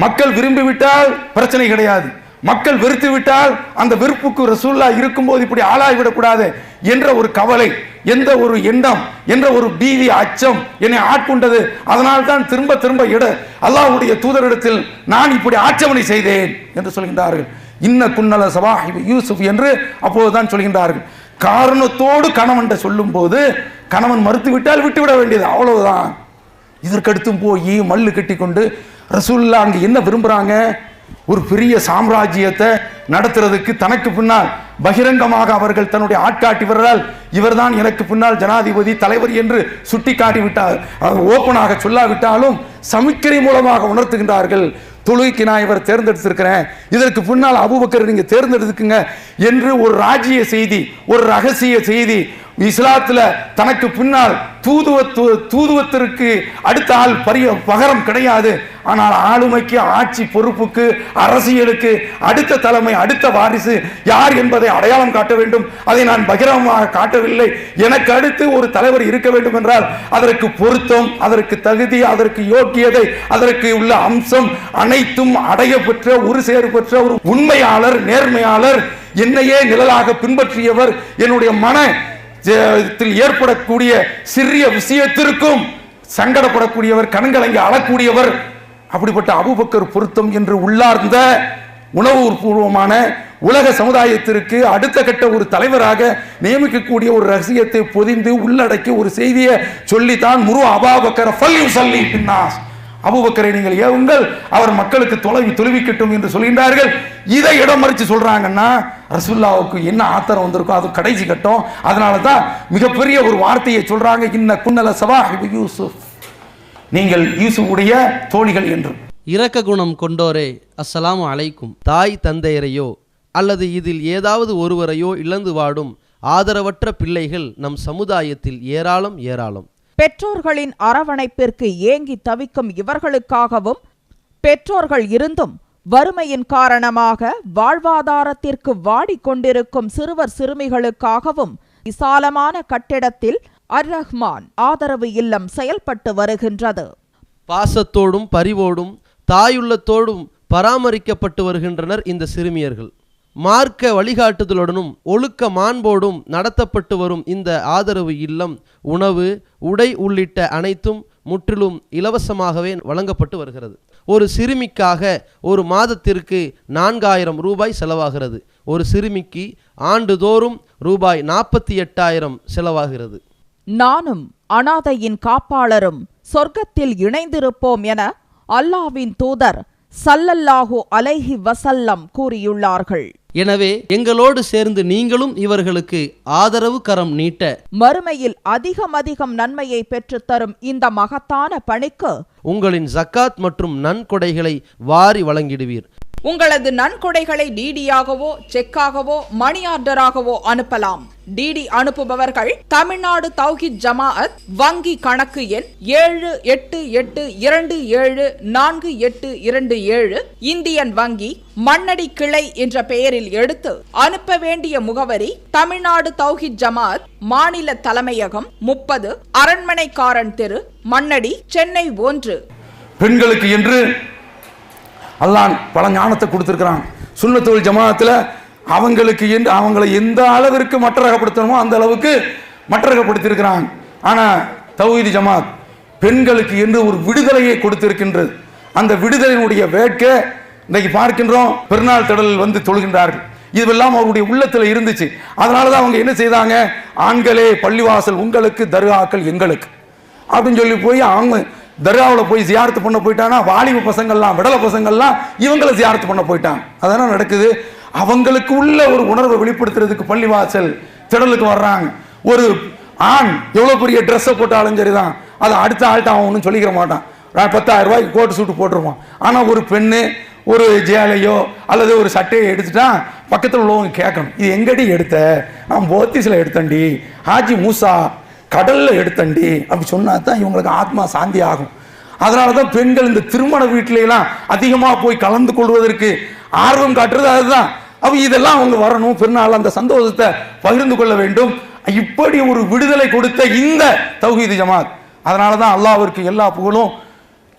[SPEAKER 2] மக்கள் விரும்பிவிட்டால் பிரச்சனை கிடையாது, மக்கள் வெறுத்து விட்டால் அந்த வெறுப்புக்கு ரசூலுல்லாஹ் இருக்கும்போது இப்படி ஆளாகிவிடக்கூடாது என்ற ஒரு கவலை, எந்த ஒரு எண்ணம், என்ற ஒரு பீதி, அச்சம் என்னை ஆட்கொண்டது. அதனால் தான் திரும்ப திரும்ப அல்லாஹ்வுடைய தூதரிடத்தில் நான் இப்படி ஆட்சேபனை செய்தேன் என்று சொல்கின்றார்கள். இன்ன குன்னல சவாஹிபி யூசுப் என்று அப்போதுதான் சொல்கின்றார்கள். காரணத்தோடு கணவன் சொல்லும் போது கணவன் மறுத்து விட்டால் விட்டுவிட வேண்டியது, அவ்வளவுதான். இதற்கடுத்தும் போய் மல்லு கட்டி கொண்டு ரசூலுல்லாஹ் அங்க என்ன விரும்புறாங்க? ஒரு பெரிய சாம்ராஜ்யத்தை நடத்துறதுக்கு தனக்கு பின்னால் பகிரங்கமாக அவர்கள் தன்னுடைய ஆட்காட்டிவரால் இவர்தான் எனக்கு பின்னால் ஜனாதிபதி தலைவர் என்று சுட்டி காட்டி விட்டார், ஓப்பனாக சொல்லாவிட்டாலும் சமிக்கை மூலமாக உணர்த்துகின்றார்கள். தொழுகைக்கு நான் இவர் தேர்ந்தெடுத்திருக்கிறேன், இதற்கு பின்னால் அபூபக்கர் நீங்க தேர்ந்தெடுத்துக்குங்க என்று ஒரு ராஜ்ய செய்தி, ஒரு ரகசிய செய்தி. இஸ்லாத்துல தனக்கு பின்னால் தூதுவத்திற்கு அடுத்த ஆள் பகரம் கிடையாது. ஆனால் ஆளுமைக்கு, ஆட்சி பொறுப்புக்கு, அரசியலுக்கு அடுத்த தலைமை, அடுத்த வாரிசு யார் என்பதை அடையாளம் காட்ட வேண்டும். அதை நான் பகிரங்கமாக காட்டவில்லை. எனக்கு அடுத்து ஒரு தலைவர் இருக்க வேண்டும் என்றால் அதற்கு பொருத்தம், அதற்கு தகுதி, அதற்கு யோக்கியதை, அதற்கு உள்ள அம்சம் அனைத்தும் அடைய பெற்ற, ஒரு சேறு பெற்ற ஒரு உண்மையாளர், நேர்மையாளர், என்னையே நிழலாக பின்பற்றியவர், என்னுடைய மன ஏற்படக்கூடிய சிறிய விஷயத்திற்கும் சங்கடப்படக்கூடியவர், கண்கலங்கி அழக்கூடியவர், அப்படிப்பட்ட அபூபக்கர் பொருத்தம் என்று உள்ளார்ந்த உணர்வுபூர்வமான உலக சமுதாயத்திற்கு அடுத்த கட்ட ஒரு தலைவராக நியமிக்கக்கூடிய ஒரு ரகசியத்தை பொதிந்து உள்ளடக்கி ஒரு செய்தியை சொல்லித்தான் முரு அபூபக்கர் ஃபல்யுஸல்லி பின்னாஸ், அபூபக்கரை நீங்கள் ஏவுங்கள், அவர் மக்களுக்கு தொழுவிக்கட்டும் என்று சொல்கின்றார்கள். இதை இடம் மறிச்சு சொல்றாங்கன்னா ரசூலுல்லாஹ்வுக்கு என்ன ஆத்திரம் வந்திருக்கும், அது கடைசி கட்டம். அதனால தான் மிகப்பெரிய ஒரு வார்த்தையை சொல்றாங்க, இன்ன குன்னல சவாஹிபு யூசுப், நீங்கள் யூசுஃபுடைய தோழிகள் என்று.
[SPEAKER 3] இரக்க குணம் கொண்டோரே அஸ்ஸலாமு அலைக்கும். தாய் தந்தையரையோ அல்லது இதில் ஏதாவது ஒருவரையோ இழந்து வாடும் ஆதரவற்ற பிள்ளைகள் நம் சமுதாயத்தில் ஏராளம் ஏராளம்.
[SPEAKER 4] பெற்றோர்களின் அரவணைப்பிற்கு ஏங்கி தவிக்கும் இவர்களுக்காகவும், பெற்றோர்கள் இருந்தும் வறுமையின் காரணமாக வாழ்வாதாரத்திற்கு வாடிக்கொண்டிருக்கும் சிறுவர் சிறுமிகளுக்காகவும் விசாலமான கட்டிடத்தில் அர் ரஹ்மான் ஆதரவு இல்லம் செயல்பட்டு வருகின்றது.
[SPEAKER 3] பாசத்தோடும் பரிவோடும் தாயுள்ளத்தோடும் பராமரிக்கப்பட்டு வருகின்றனர் இந்த சிறுமியர்கள். மார்க்க வழிகாட்டுதலுடனும் ஒழுக்க மாண்போடும் நடத்தப்பட்டு வரும் இந்த ஆதரவு இல்லம் உணவு, உடை உள்ளிட்ட அனைத்தும் முற்றிலும் இலவசமாகவே வழங்கப்பட்டு வருகிறது. ஒரு சிறுமிக்காக ஒரு மாதத்திற்கு 4000 ரூபாய் செலவாகிறது. ஒரு சிறுமிக்கு ஆண்டுதோறும் ரூபாய் 48,000 செலவாகிறது.
[SPEAKER 4] நானும் அனாதையின் காப்பாளரும் சொர்க்கத்தில் இணைந்திருப்போம் என அல்லாஹ்வின் தூதர் ஸல்லல்லாஹு அலைஹி வஸல்லம் கூறியுள்ளார்கள்.
[SPEAKER 3] எனவே எங்களோடு சேர்ந்து நீங்களும் இவர்களுக்கு ஆதரவு கரம் நீட்ட,
[SPEAKER 4] மறுமையில் அதிகம் நன்மையை பெற்றுத்தரும் இந்த மகத்தான பணிக்கு
[SPEAKER 3] உங்களின் ஜக்காத் மற்றும் நன்கொடைகளை வாரி வழங்கிடுவீர்.
[SPEAKER 4] உங்களது நன்கொடைகளை டிடியாகவோ செக்காகவோ மணி ஆர்டராகவோ அனுப்பலாம். டிடி அனுப்புபவர்கள் தமிழ்நாடு தௌஹீத் ஜமாஅத் வங்கி கணக்கு எண் 7882748727 இந்தியன் வங்கி மண்ணடி கிளை என்ற பெயரில் எடுத்து அனுப்ப வேண்டிய முகவரி தமிழ்நாடு தௌஹீத் ஜமாஅத் மாநில தலைமையகம் 30 அரண்மனைக்காரன் தெரு, மண்ணடி, சென்னை 1.
[SPEAKER 2] பெண்களுக்கு என்று அல்லாஹ் பல ஞானத்தை கொடுத்திருக்கிறான். சுன்னத்துல் ஜமாஅத்தில் அவங்களுக்கு அவங்களை எந்த அளவிற்கு மற்றரகப்படுத்தணுமோ அந்த அளவுக்கு மற்றரகப்படுத்தியிருக்கிறாங்க. ஆனால் தௌஹீத் ஜமாத் பெண்களுக்கு என்று ஒரு விடுதலையை கொடுத்திருக்கின்றது. அந்த விடுதலையினுடைய வேட்கை இன்னைக்கு பார்க்கின்றோம். பெருநாள் திடலில் வந்து தொழுகின்றார்கள். இதெல்லாம் அவருடைய உள்ளத்தில் இருந்துச்சு. அதனால தான் அவங்க என்ன செய்தாங்க, ஆண்களே பள்ளிவாசல் உங்களுக்கு, தர்காக்கள் எங்களுக்கு அப்படின்னு சொல்லி போய் அவங்க தர்காவில் போய் ஜியாரத்து பண்ண போயிட்டானா, வாலிப பசங்கள்லாம் விடலை பசங்கள்லாம் இவங்களை ஜியாரத்து பண்ண போயிட்டாங்க. அதெல்லாம் நடக்குது. அவங்களுக்கு உள்ள ஒரு உணர்வை வெளிப்படுத்துறதுக்கு பள்ளிவாசல் திடலுக்கு வர்றாங்க. ஒரு ஆண் எவ்வளோ பெரிய ட்ரெஸ்ஸை போட்டாலும் சரிதான், அதை அடுத்த ஆள்கிட்ட அவன் ஒன்றும் சொல்லிக்கிற மாட்டான். 10,000 ரூபாய்க்கு கோட்டு சூட்டு போட்டுருவான். ஆனால் ஒரு பெண்ணு ஒரு ஜேலையோ அல்லது ஒரு சட்டையை எடுத்துட்டா பக்கத்தில் உள்ளவங்க கேட்கணும், இது எங்கடி எடுத்த? நான் போத்திஸில் எடுத்தண்டி, ஹாஜி மூசா கடலில் எடுத்தண்டி அப்படி சொன்னா தான் இவங்களுக்கு ஆத்மா சாந்தி ஆகும். அதனால தான் பெண்கள் இந்த திருமண வீட்டிலாம் அதிகமாக போய் கலந்து கொள்வதற்கு ஆர்வம் காட்டுறது அதுதான். அப்போ இதெல்லாம் அவங்க வரணும், பெருநாள் அந்த சந்தோஷத்தை பகிர்ந்து கொள்ள வேண்டும். இப்படி ஒரு விடுதலை கொடுத்த இந்த தௌஹீத் ஜமாத், அதனால தான் அல்லாஹ்விற்கு எல்லா புகழும்.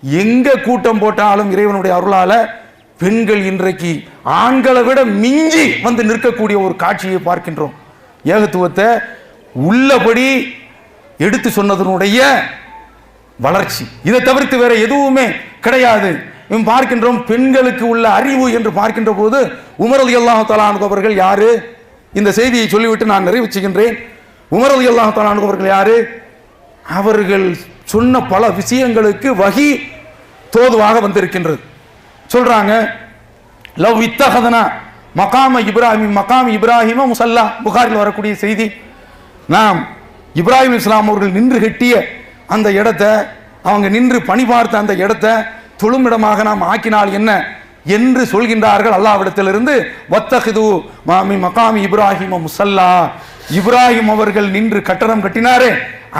[SPEAKER 2] எங்க கூட்டம் போட்டாலும் இறைவனுடைய அருளால பெண்கள் இன்றைக்கு ஆண்களை விட மிஞ்சி வந்து நிற்கக்கூடிய ஒரு காட்சியை பார்க்கின்றோம். ஏகத்துவத்தை உள்ளபடி எடுத்து சொன்னதனுடைய வளர்ச்சி, இதை தவிர்த்து வேற எதுவுமே கிடையாது. பார்க்கின்றோம் பெண்களுக்கு உள்ள அறிவு என்று பார்க்கின்ற போது உமர் ரலியல்லாஹு தஆலா அன்ஹு அவர்கள் யாரு? இந்த செய்தியை சொல்லிவிட்டு நான் நிறைவு செய்கின்றேன். உமர் ரலியல்லாஹு தஆலா அன்ஹு அவர்கள் யாரு? அவர்கள் சொன்ன பல விஷயங்களுக்கு வஹி தோதுவாக வந்திருக்கின்றது. சொல்றாங்க, லவ் இத்தஹதனா மகாம இப்ராஹிம முசல்லா, புகாரில் வரக்கூடிய செய்தி. நாம் இப்ராஹிம் இஸ்லாம் அவர்கள் நின்று கட்டிய அந்த இடத்தை, அவங்க நின்று பணி பார்த்த அந்த இடத்தை தொழுமிடமாக நாம் ஆக்கினால் என்ன என்று சொல்கின்றார்கள் அல்லாஹ்விடத்திலிருந்து. வத்தஹிது மாமி மகாமி இப்ராஹிம முசல்லா, இப்ராஹிம் அவர்கள் நின்று கட்டடம் கட்டினாரே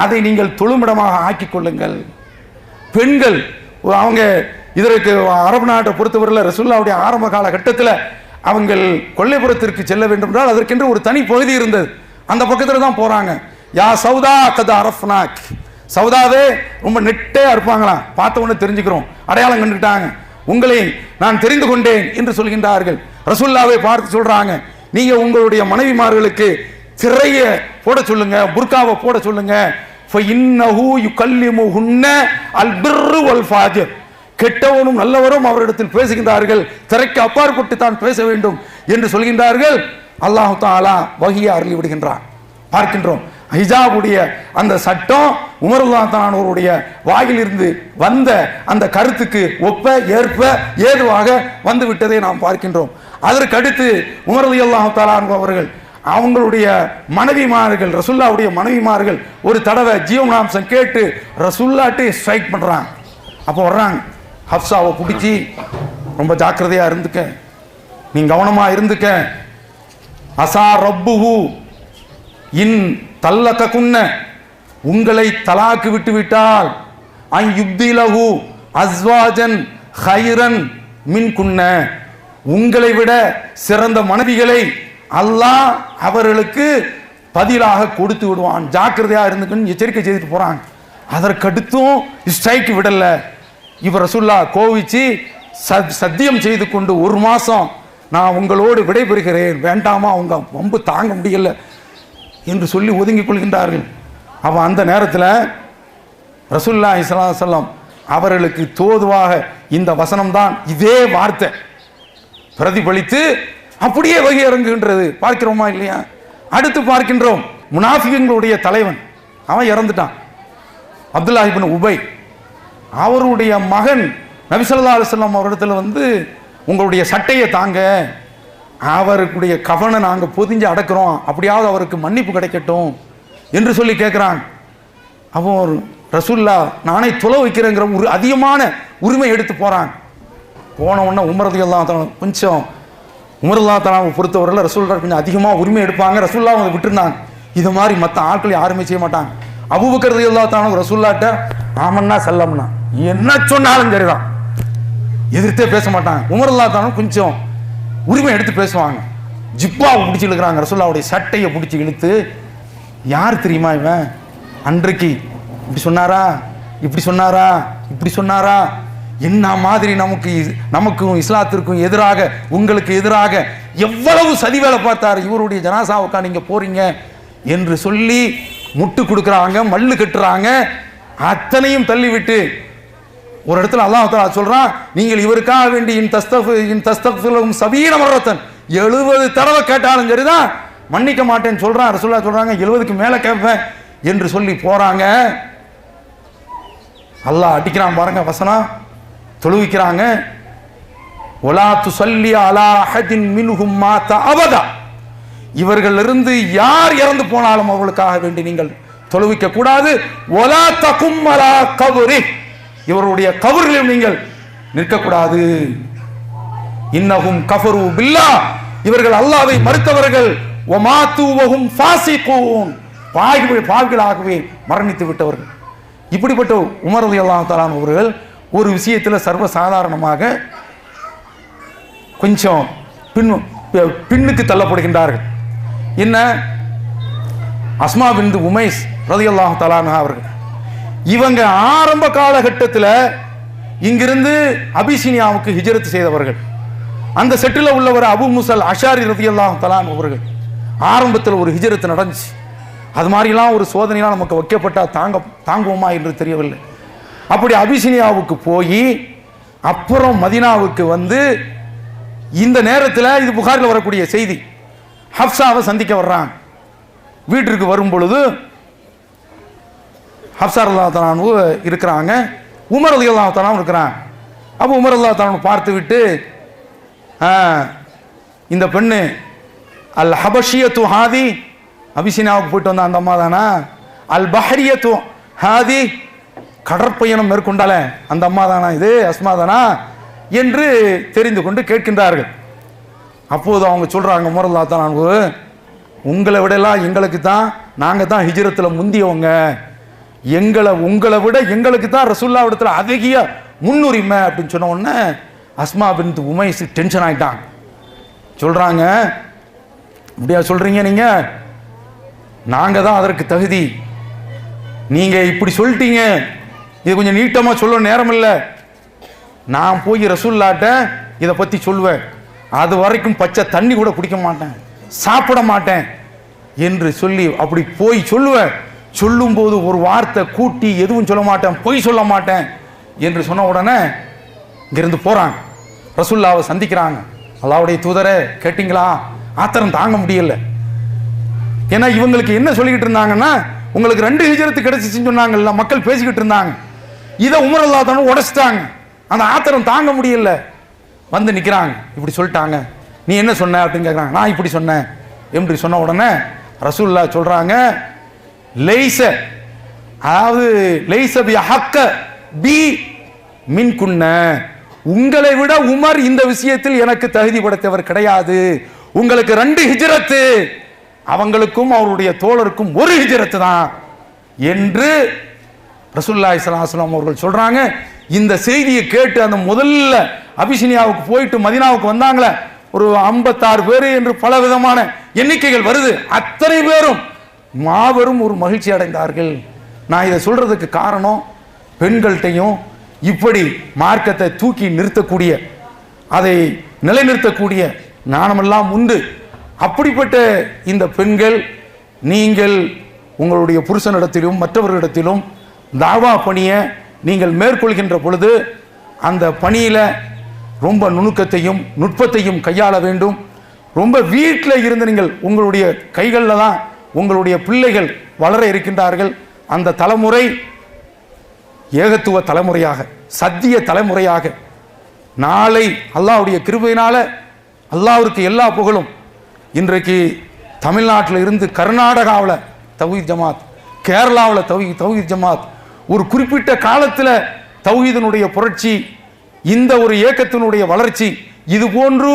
[SPEAKER 2] அதை நீங்கள் தொழுமிடமாக ஆக்கிக் கொள்ளுங்கள். பெண்கள் அவங்க இதற்கு அரபு நாட்டை பொறுத்தவரையில் ரசூலுல்லாஹ்வுடைய ஆரம்ப காலகட்டத்தில் அவங்கள் கொல்லைப்புறத்திற்கு செல்ல வேண்டும் என்றால் அதற்கென்று ஒரு தனி பகுதி இருந்தது. அந்த பக்கத்தில் தான் போறாங்க. யா சௌதா கத அரஃப்னாக், சௌதாவே ரொம்ப நெட்டே இருப்பாங்களாம், பார்த்த உடனே தெரிஞ்சுக்கிறோம், அடையாளம் கண்டுட்டாங்க, உங்களை நான் தெரிந்து கொண்டேன் என்று சொல்கின்றார்கள். ரசூலுல்லாஹ்வை பார்த்து சொல்றாங்க, நீங்க உங்களுடைய மனைவிமார்களுக்கு திரையை போட சொல்லுங்க, புர்காவை போட சொல்லுங்க. ஃபஇன்னஹு யுகல்லிமுஹுன்ன அல்பிர்ரு வல் ஃபாஜிர், கெட்டவனும் நல்லவரும் அவரிடத்தில் பேசுகின்றார்கள், திரைக்கு அப்பாற்பட்டு தான் பேச வேண்டும் என்று சொல்கின்றார்கள். அல்லாஹ் தஆலா வஹியை அருளி விடுகின்றான். பார்க்கின்றோம் ஹிஜாபுடைய அந்த சட்டம் உமர் ரலியல்லாஹு தஆலா அவருடைய வாயிலிருந்து வந்த அந்த கருத்துக்கு ஒப்ப ஏற்ப ஏதுவாக வந்து விட்டதை நாம் பார்க்கின்றோம். அதற்கு அடுத்து உமர் ரலியல்லாஹு தஆலா அவர்கள் அவங்களுடைய மனைவிமார்கள், ரசூலுல்லாஹ்வுடைய மனைவிமார்கள் ஒரு தடவை ஜீவனாம்சம் கேட்டு ரசூலுல்லாஹ்ட்டை ஸ்ட்ரைக் பண்றாங்க. அப்போ வர்றாங்க, ஹப்சாவை பிடிச்சி ரொம்ப ஜாக்கிரதையா இருந்துக்க, நீ கவனமா இருந்துக்க, அசா ரப்புஹு இன் தல்லக குன்ன, உங்களை தலாக்கு விட்டு விட்டால் ஐ யுப்திலஹு அஸ்வாஜன் ஹைரன் மின் குன்ன, உங்களை விட சிறந்த மனைவிகளை அல்லாஹ் அவர்களுக்கு பதிலாக கொடுத்து விடுவான், ஜாக்கிரதையா இருந்துக்குன்னு எச்சரிக்கை செய்துட்டு போறாங்க. அதற்கடுத்தும் ஸ்ட்ரைக் விடல. இவர் ரசூலுல்லாஹ் கோவிச்சு சத்தியம் செய்து கொண்டு 1 மாசம் நான் உங்களோடு விடைபெறுகிறேன், வேண்டாமா உங்க வம்பு தாங்க முடியல என்று சொல்லி ஒதுங்கிக் கொள்கின்றார்கள். அவ அந்த நேரத்தில் ரசூலுல்லாஹி ஸல்லல்லாஹு அலைஹி வஸல்லம் அவர்களுக்கு தோதுவாக இந்த வசனம் தான், இதே வார்த்தை பிரதிபலித்து அப்படியே வகை இறங்குகின்றது. பார்க்கிறோமா இல்லையா? அடுத்து பார்க்கின்றோம், முனாஃபிகளுடைய தலைவன் அவன் இறந்துட்டான், அப்துல்லாஹ் இப்னு உபை. அவருடைய மகன் நபி ஸல்லல்லாஹு அலைஹி வஸல்லம் அவரிடத்துல வந்து உங்களுடைய சட்டையை தாங்க, அவருடைய கஃனை நாங்கள் பொதிஞ்சு அடக்கிறோம், அப்படியாவது அவருக்கு மன்னிப்பு கிடைக்கட்டும் என்று சொல்லி கேட்குறான். அப்போ ரசூலுல்லாஹ் நானே துளை வைக்கிறேங்கிற ஒரு அதிகமான உரிமை எடுத்து போகிறான். போன உடனே உமர் ரலியல்லாஹு தஆலா கொஞ்சம் உமர் ரலியல்லாஹு தஆலாவை பொறுத்தவரையில் ரசூலுல்லாஹ் கொஞ்சம் அதிகமாக உரிமை எடுப்பாங்க. ரசூலுல்லாஹ் அவங்க விட்டுருந்தாங்க. இது மாதிரி மற்ற ஆட்கள் யாருமே செய்ய மாட்டாங்க. அபூபக்கர் ரலியல்லாஹு தஆலா ரசூலுல்லாஹ்ட்ட ஆமன்னா சல்லம்னா என்ன சொன்னாலும் சரிதான், எதிர்த்தே பேச மாட்டாங்க. உமர் ரலியல்லாஹு தஆலா கொஞ்சம் உரிமை எடுத்து பேசுவாங்க. ஜிப்பாவை பிடிச்சி இழுக்கிறாங்க, ரசூலுல்லாஹ்வுடைய சட்டையை பிடிச்சி இழுத்து, யார் தெரியுமா இவன், அன்றைக்கு இப்படி சொன்னாரா, இப்படி சொன்னாரா, இப்படி சொன்னாரா என்ன மாதிரி நமக்கும் இஸ்லாத்திற்கும் எதிராக, உங்களுக்கு எதிராக எவ்வளவு சதி வேலை பார்த்தார், இவருடைய ஜனாசாவுக்கா நீங்க போறீங்க என்று சொல்லி முட்டு கொடுக்குறாங்க, மல்லு கட்டுறாங்க. அத்தனையும் தள்ளிவிட்டு ஒரு இடத்துல அல்லாஹ் தஆலா சொல்றான், நீங்கள் இவருக்காக வேண்டி இன் தஸ்தக்ஃபிருஹும் 70 மர்ரத்தன் 70 தடவை கேட்டாலும் சரிதான் மன்னிக்க மாட்டேன்னு சொல்றான். ரசூலுல்லாஹ் சொல்றாங்க 70க்கு மேல கேட்பேன் என்று சொல்லி போறாங்க. அல்லாஹ் அடிக்கிறான் பாருங்க வசனம், தொழுவிக்கிறாங்க. வலா துஸல்லி அலா அஹதின் மின்ஹும் மாத அபதா, இவர்களிலிருந்து யார் இறந்து போனாலும் அவர்களுக்காக வேண்டி நீங்கள் தொழுவிக்க கூடாது. வலா தகும் அலா கபரி, இவருடைய கபரிலும் நீங்கள் நிற்கக்கூடாது. இன்னஹும் கஃபரு பில்லாஹ், இவர்கள் அல்லாஹ்வை மறுத்தவர்கள். வமாத்து வஹும் ஃபாசிகூன், பாவிகளாகவே மரணித்து விட்டவர்கள். இப்படிப்பட்ட உமர் ரலியல்லாஹு தஆலா அவர்கள் ஒரு விஷயத்தில் சர்வசாதாரணமாக கொஞ்சம் பின்னுக்கு தள்ளப்படுகின்றார்கள். என்ன? அஸ்மா பின்த் உமைஸ் ரலியல்லாஹு தஆலா அவர்கள், இவங்க ஆரம்ப காலகட்டத்தில் இங்கிருந்து அபிசீனியாவுக்கு ஹிஜ்ரத் செய்தவர்கள். அந்த செட்டில் உள்ளவர் அபு முசல் அஷாரி ரலியல்லாஹு தஆலா அவர்கள். ஆரம்பத்தில் ஒரு ஹிஜ்ரத் நடந்துச்சு. அது மாதிரிலாம் ஒரு சோதனைலாம் நமக்கு வைக்கப்பட்டால் தாங்குவோமா என்று தெரியவில்லை. அப்படி அபிசீனியாவுக்கு போய் அப்புறம் மதீனாவுக்கு வந்து இந்த நேரத்தில், இது புகாரில் வரக்கூடிய செய்தி, ஹப்சாவை சந்திக்க வர்றாங்க. வீட்டிற்கு வரும் பொழுது ஹப்சா ரலியல்லாஹு தஆலா இருக்கிறாங்க, உமர் ரலியல்லாஹு தஆலா இருக்கிறாங்க. அப்போ உமர் ரலியல்லாஹு தஆலா பார்த்து விட்டு, இந்த பெண்ணு அல் ஹபஷியத்து ஹாதி, அபிசீனியாவுக்கு போயிட்டு வந்த அந்த அம்மா தானா? அல் பஹரியத்து ஹாதி, கடற்பயணம் மேற்கொண்டால அந்த அம்மா தானா? இது அஸ்மா தானா என்று தெரிந்து கொண்டு கேட்கின்றார்கள். அப்போது அவங்க சொல்றாங்க, உமர் ரலியல்லாஹு தஆலா, உங்களை விடலாம் எங்களுக்கு தான், நாங்கள் தான் ஹிஜ்ரத்தில் முந்தியவங்க, உங்களை விட எங்களுக்கு தான் ரசூலுல்லாஹ் இடத்துல அதிக முன்னுரிமை அப்படின்னு சொன்ன உடனே அஸ்மா பின்த் உமைஸ் டென்ஷன் ஆயிட்டாங்க. சொல்றாங்க, அப்படியா சொல்றீங்க நீங்க? நாங்க தான் அதற்கு தகுதி, நீங்க இப்படி சொல்லிட்டீங்க, இது கொஞ்சம் நீட்டமா சொல்ல நேரம் இல்லை, நான் போய் ரசூலுல்லாஹ்ட்ட இதை பத்தி சொல்லுவேன், அது வரைக்கும் பச்சை தண்ணி கூட குடிக்க மாட்டேன், சாப்பிட மாட்டேன் என்று சொல்லி அப்படி போய் சொல்லுவேன். சொல்லும்போது ஒரு வார்த்தை கூட்டி எதுவும் சொல்ல மாட்டேன், பொய் சொல்ல மாட்டேன் என்று சொன்ன உடனே இங்கிருந்து போறாங்க. ரசூலுல்லாஹ்வை சந்திக்கிறாங்க. அல்லாஹ்வுடைய தூதரே கேட்டீங்களா? ஆத்திரம் தாங்க முடியல. ஏன்னா இவங்களுக்கு என்ன சொல்லிக்கிட்டு இருந்தாங்கன்னா, உங்களுக்கு 2 ஹிஜ்ரத் கிடைச்சிச்சுன்னு சொன்னாங்கல்ல, மக்கள் பேசிக்கிட்டு இருந்தாங்க. இதை உமர் ரலியல்லாஹு தஆலா உடைச்சிட்டாங்க. அந்த ஆத்திரம் தாங்க முடியல. வந்து நிற்கிறாங்க. இப்படி சொல்லிட்டாங்க, நீ என்ன சொன்ன அப்படின்னு கேட்குறாங்க. நான் இப்படி சொன்னேன் எப்படி சொன்ன உடனே ரசூலுல்லாஹ் சொல்றாங்க, லைஸ, அதாவது லைஸ பி ஹக்க பி மின்குன்ன, உங்களை விட உமர் இந்த விஷயத்தில் எனக்கு தகுதி படைத்தவர் கிடையாது. உங்களுக்கு 2 ஹிஜ்ரத்து, அவங்களுக்கும் அவருடைய தோழருக்கும் 1 ஹிஜ்ரத்து தான் என்று ரசூலுல்லாஹி ஸல்லல்லாஹு அலைஹி வஸல்லம் அவர்கள் சொல்றாங்க. இந்த செய்தியை கேட்டு அந்த முதல்ல அபிசீனியாவுக்கு போயிட்டு மதீனாவுக்கு வந்தாங்களே, ஒரு 56 பேர் என்று பல விதமான எண்ணிக்கைகள் வருது. அத்தனை பேரும் மாபெரும் ஒரு மகிழ்ச்சி அடைந்தார்கள். நான் இதை சொல்றதுக்கு காரணம், பெண்கள்கிட்டையும் இப்படி மார்க்கத்தை தூக்கி நிறுத்தக்கூடிய, அதை நிலைநிறுத்தக்கூடிய ஞானமெல்லாம் உண்டு. அப்படிப்பட்ட இந்த பெண்கள், நீங்கள் உங்களுடைய புருஷனிடத்திலும் மற்றவர்களிடத்திலும் தாவா பணியை நீங்கள் மேற்கொள்கின்ற பொழுது அந்த பணியில் ரொம்ப நுணுக்கத்தையும் நுட்பத்தையும் கையாள வேண்டும். ரொம்ப வீட்டில் இருந்து நீங்கள் உங்களுடைய கைகளில் தான் உங்களுடைய பிள்ளைகள் வளர இருக்கின்றார்கள். அந்த தலைமுறை ஏகத்துவ தலைமுறையாக, சத்திய தலைமுறையாக நாளை அல்லாஹ்வுடைய கிருபையினால, அல்லாஹ்விற்கு எல்லா புகழும், இன்றைக்கு தமிழ்நாட்டில் இருந்து கர்நாடகாவில் தௌஹீத் ஜமாத், கேரளாவில் தௌஹீத் ஜமாத், ஒரு குறிப்பிட்ட காலத்தில் தௌஹீதினுடைய புரட்சி, இந்த ஒரு இயக்கத்தினுடைய வளர்ச்சி, இது போன்று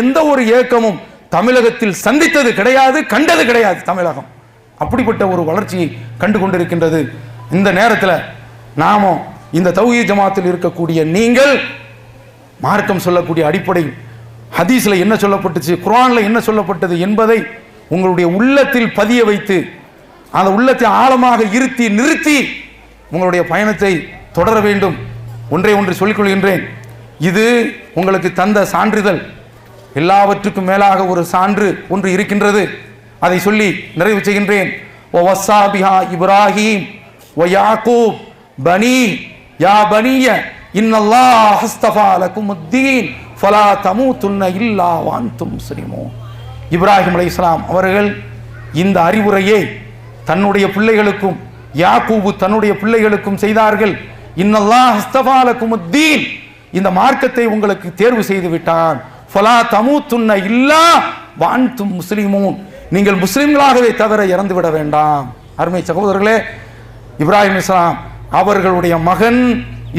[SPEAKER 2] எந்த ஒரு இயக்கமும் தமிழகத்தில் சந்தித்தது கிடையாது, கண்டது கிடையாது. தமிழகம் அப்படிப்பட்ட ஒரு வளர்ச்சியை கண்டு கொண்டிருக்கின்றது. இந்த நேரத்தில் நாமும் இந்த தௌஹீத் ஜமாத்தில் இருக்கக்கூடிய நீங்கள் மார்க்கம் சொல்லக்கூடிய அடிப்படை, ஹதீஸில் என்ன சொல்லப்பட்டுச்சு, குர்ஆனில் என்ன சொல்லப்பட்டது என்பதை உங்களுடைய உள்ளத்தில் பதிய வைத்து, அந்த உள்ளத்தை ஆழமாக இருத்தி நிறுத்தி உங்களுடைய பயணத்தை தொடர வேண்டும். ஒன்றை ஒன்று சொல்லிக் கொள்கின்றேன். இது உங்களுக்கு தந்த சான்றிதழ். எல்லாவற்றுக்கும் மேலாக ஒரு சான்று ஒன்று இருக்கின்றது. அதை சொல்லி நிறைவு செய்கின்றேன். இப்ராஹிம் வ யாக்கூப் பனி யா பனிய இன்னல்லாஹ் அஸ்தஃபா லகுமுத்தீன் ஃபலா தமூதுன்ன இல்லா வ அன்தும் முஸ்லிமூன். இப்ராஹிம் அலைஹிஸ்ஸலாம் அவர்கள் இந்த அறிவுரையை தன்னுடைய பிள்ளைகளுக்கும் யாக்கூபு தன்னுடைய பிள்ளைகளுக்கும் செய்தார்கள். இன்னல்லாஹ் அஸ்தஃபா லகுமுத்தீன், இந்த மார்க்கத்தை உங்களுக்கு தேர்வு செய்து விட்டான். ஃபலா தமூதுன்ன இல்லா வ அன்தும் முஸ்லிமூன், நீங்கள் முஸ்லிம்களாகவே தவிர இறந்து விட வேண்டாம். அருமை சகோதரர்களே, இப்ராஹிம் அலைஹிஸ்ஸலாம் அவர்களுடைய மகன்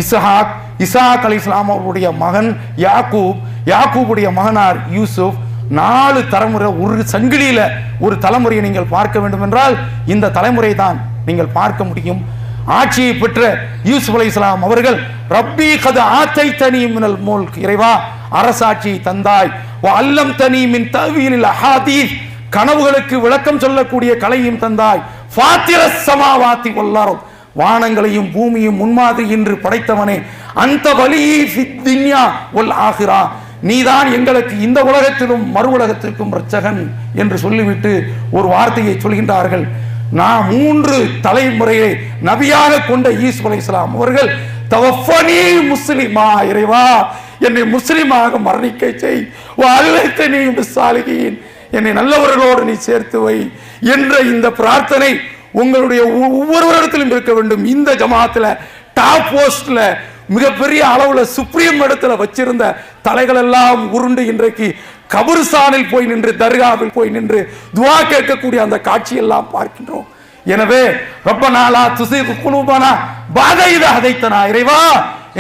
[SPEAKER 2] இஸ்ஹாக், இஸ்ஹாக் அலைஹிஸ்ஸலாம் அவர்களுடைய மகன் யாக்கூப், யாக்கூபுடைய மகனார் யூசுப், 4 தலைமுறை ஒரு சங்கிலியில ஒரு தலைமுறையை நீங்கள் பார்க்க வேண்டும் என்றால் இந்த தலைமுறை தான் நீங்கள் பார்க்க முடியும். ஆட்சியை பெற்ற யூசுப் அலைஹிஸ்ஸலாம் அவர்கள் ரப்பி கத் ஆதைதனி மினல் முல்க், இறைவா அரசாட்சியை தந்தாய், வ அல்லம்தனி மின் தஅவீலில் அஹாதீஸ், கனவுகளுக்கு விளக்கம் சொல்லக்கூடிய கலையும் தந்தாய், ஃபாத்திரஸ் ஸமாவாத்தி வல் அர்த், வானங்களையும் பூமியும் முன்மாதிரி என்று படைத்தவனே, அந்த வலி ஃபித் துன்யா வல் ஆகிரா, நீதான் எங்களுக்கு இந்த உலகத்திலும் மறு உலகத்திற்கும் இரட்சகன் என்று சொல்லிவிட்டு ஒரு வார்த்தையை சொல்கின்றார்கள். நான் 3 தலைமுறையை நபியாக கொண்ட யூசுப் அலைஹிஸ்ஸலாம் அவர்கள் தவஃபனி முஸ்லிமா, இறைவா என்னை முஸ்லிமாக மரணிக்க செய், வஅல்ஹிக்னி பிஸ்ஸாலிஹீன், என்னை நல்லவர்களோடு நீ சேர்த்து வை என்ற இந்த பிரார்த்தனை உங்களுடைய ஒவ்வொருவரிடத்திலும் இருக்க வேண்டும். இந்த ஜமாத்துல டாப் போஸ்ட்ல மிகப்பெரிய அளவுல சுப்ரீம் இடத்துல வச்சிருந்த தலைகள் எல்லாம் உருண்டு இன்றைக்கு கபர்ஸ்தானில் போய் நின்று, தர்காவில் போய் நின்று துஆ கேட்கக்கூடிய அந்த காட்சியெல்லாம் பார்க்கின்றோம். எனவே ரப்பனா லா துஸிக் குலூபனா பஅத இத ஹதைத்தனா, இறைவா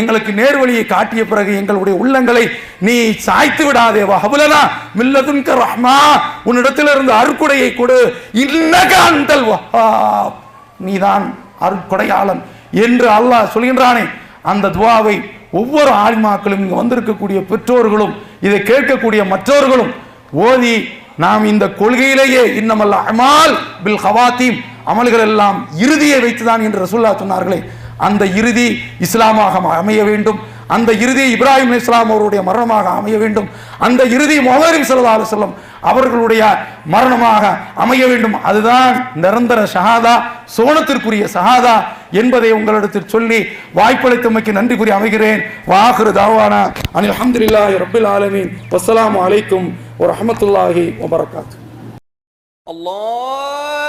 [SPEAKER 2] எங்களுக்கு நேர்வழியை காட்டிய பிறகு எங்களுடைய உள்ளங்களை நீ சாய்த்து விடாதே, வஹப்லனா மின் லதுன்க ரஹ்மா, உன்னிடத்திலிருந்து அருட்கொடையை கொடு, இன்னக அன்தல் வஹ்ஹாப், நீதான் அருட்கொடையாளன் என்று அல்லாஹ் சொல்கின்றானே. அந்த துஆவை ஒவ்வொரு ஆலிமாக்களும் இங்கு வந்திருக்கக்கூடிய பெற்றோர்களும் இதை கேட்கக்கூடிய மற்றவர்களும் ஓதி நாம் இந்த கொள்கையிலேயே இன்னமல் அமால் பில் ஹவாத்தீம், அமல்கள் எல்லாம் இறுதியை வைத்துதான் என்று ரசூலுல்லாஹ் சொன்னார்களே, அந்த இறுதி இஸ்லாமாக அமைய வேண்டும், அந்த இறுதி இப்ராஹிம் அலைஹிஸ்ஸலாம் அவருடைய மரணமாக அமைய வேண்டும், அந்த இறுதி முஹம்மது ஸல்லல்லாஹு அலைஹி வஸல்லம் அவர்களுடைய மரணமாக அமைய வேண்டும். அதுதான் நிரந்தர ஷஹாதா, சோனத்திற்குரிய ஷஹாதா என்பதை உங்களிடத்தில் சொல்லி வாய்ப்பளித்தமைக்கு நன்றி கூறி அமைகிறேன். வாஹிரு தாவானா அனில் அல்ஹம்துலில்லாஹி ரப்பில் ஆலமீன். வஸ்ஸலாமு அலைக்கும் வரஹ்மத்துல்லாஹி வபரகாத்துஹு. அல்லாஹ்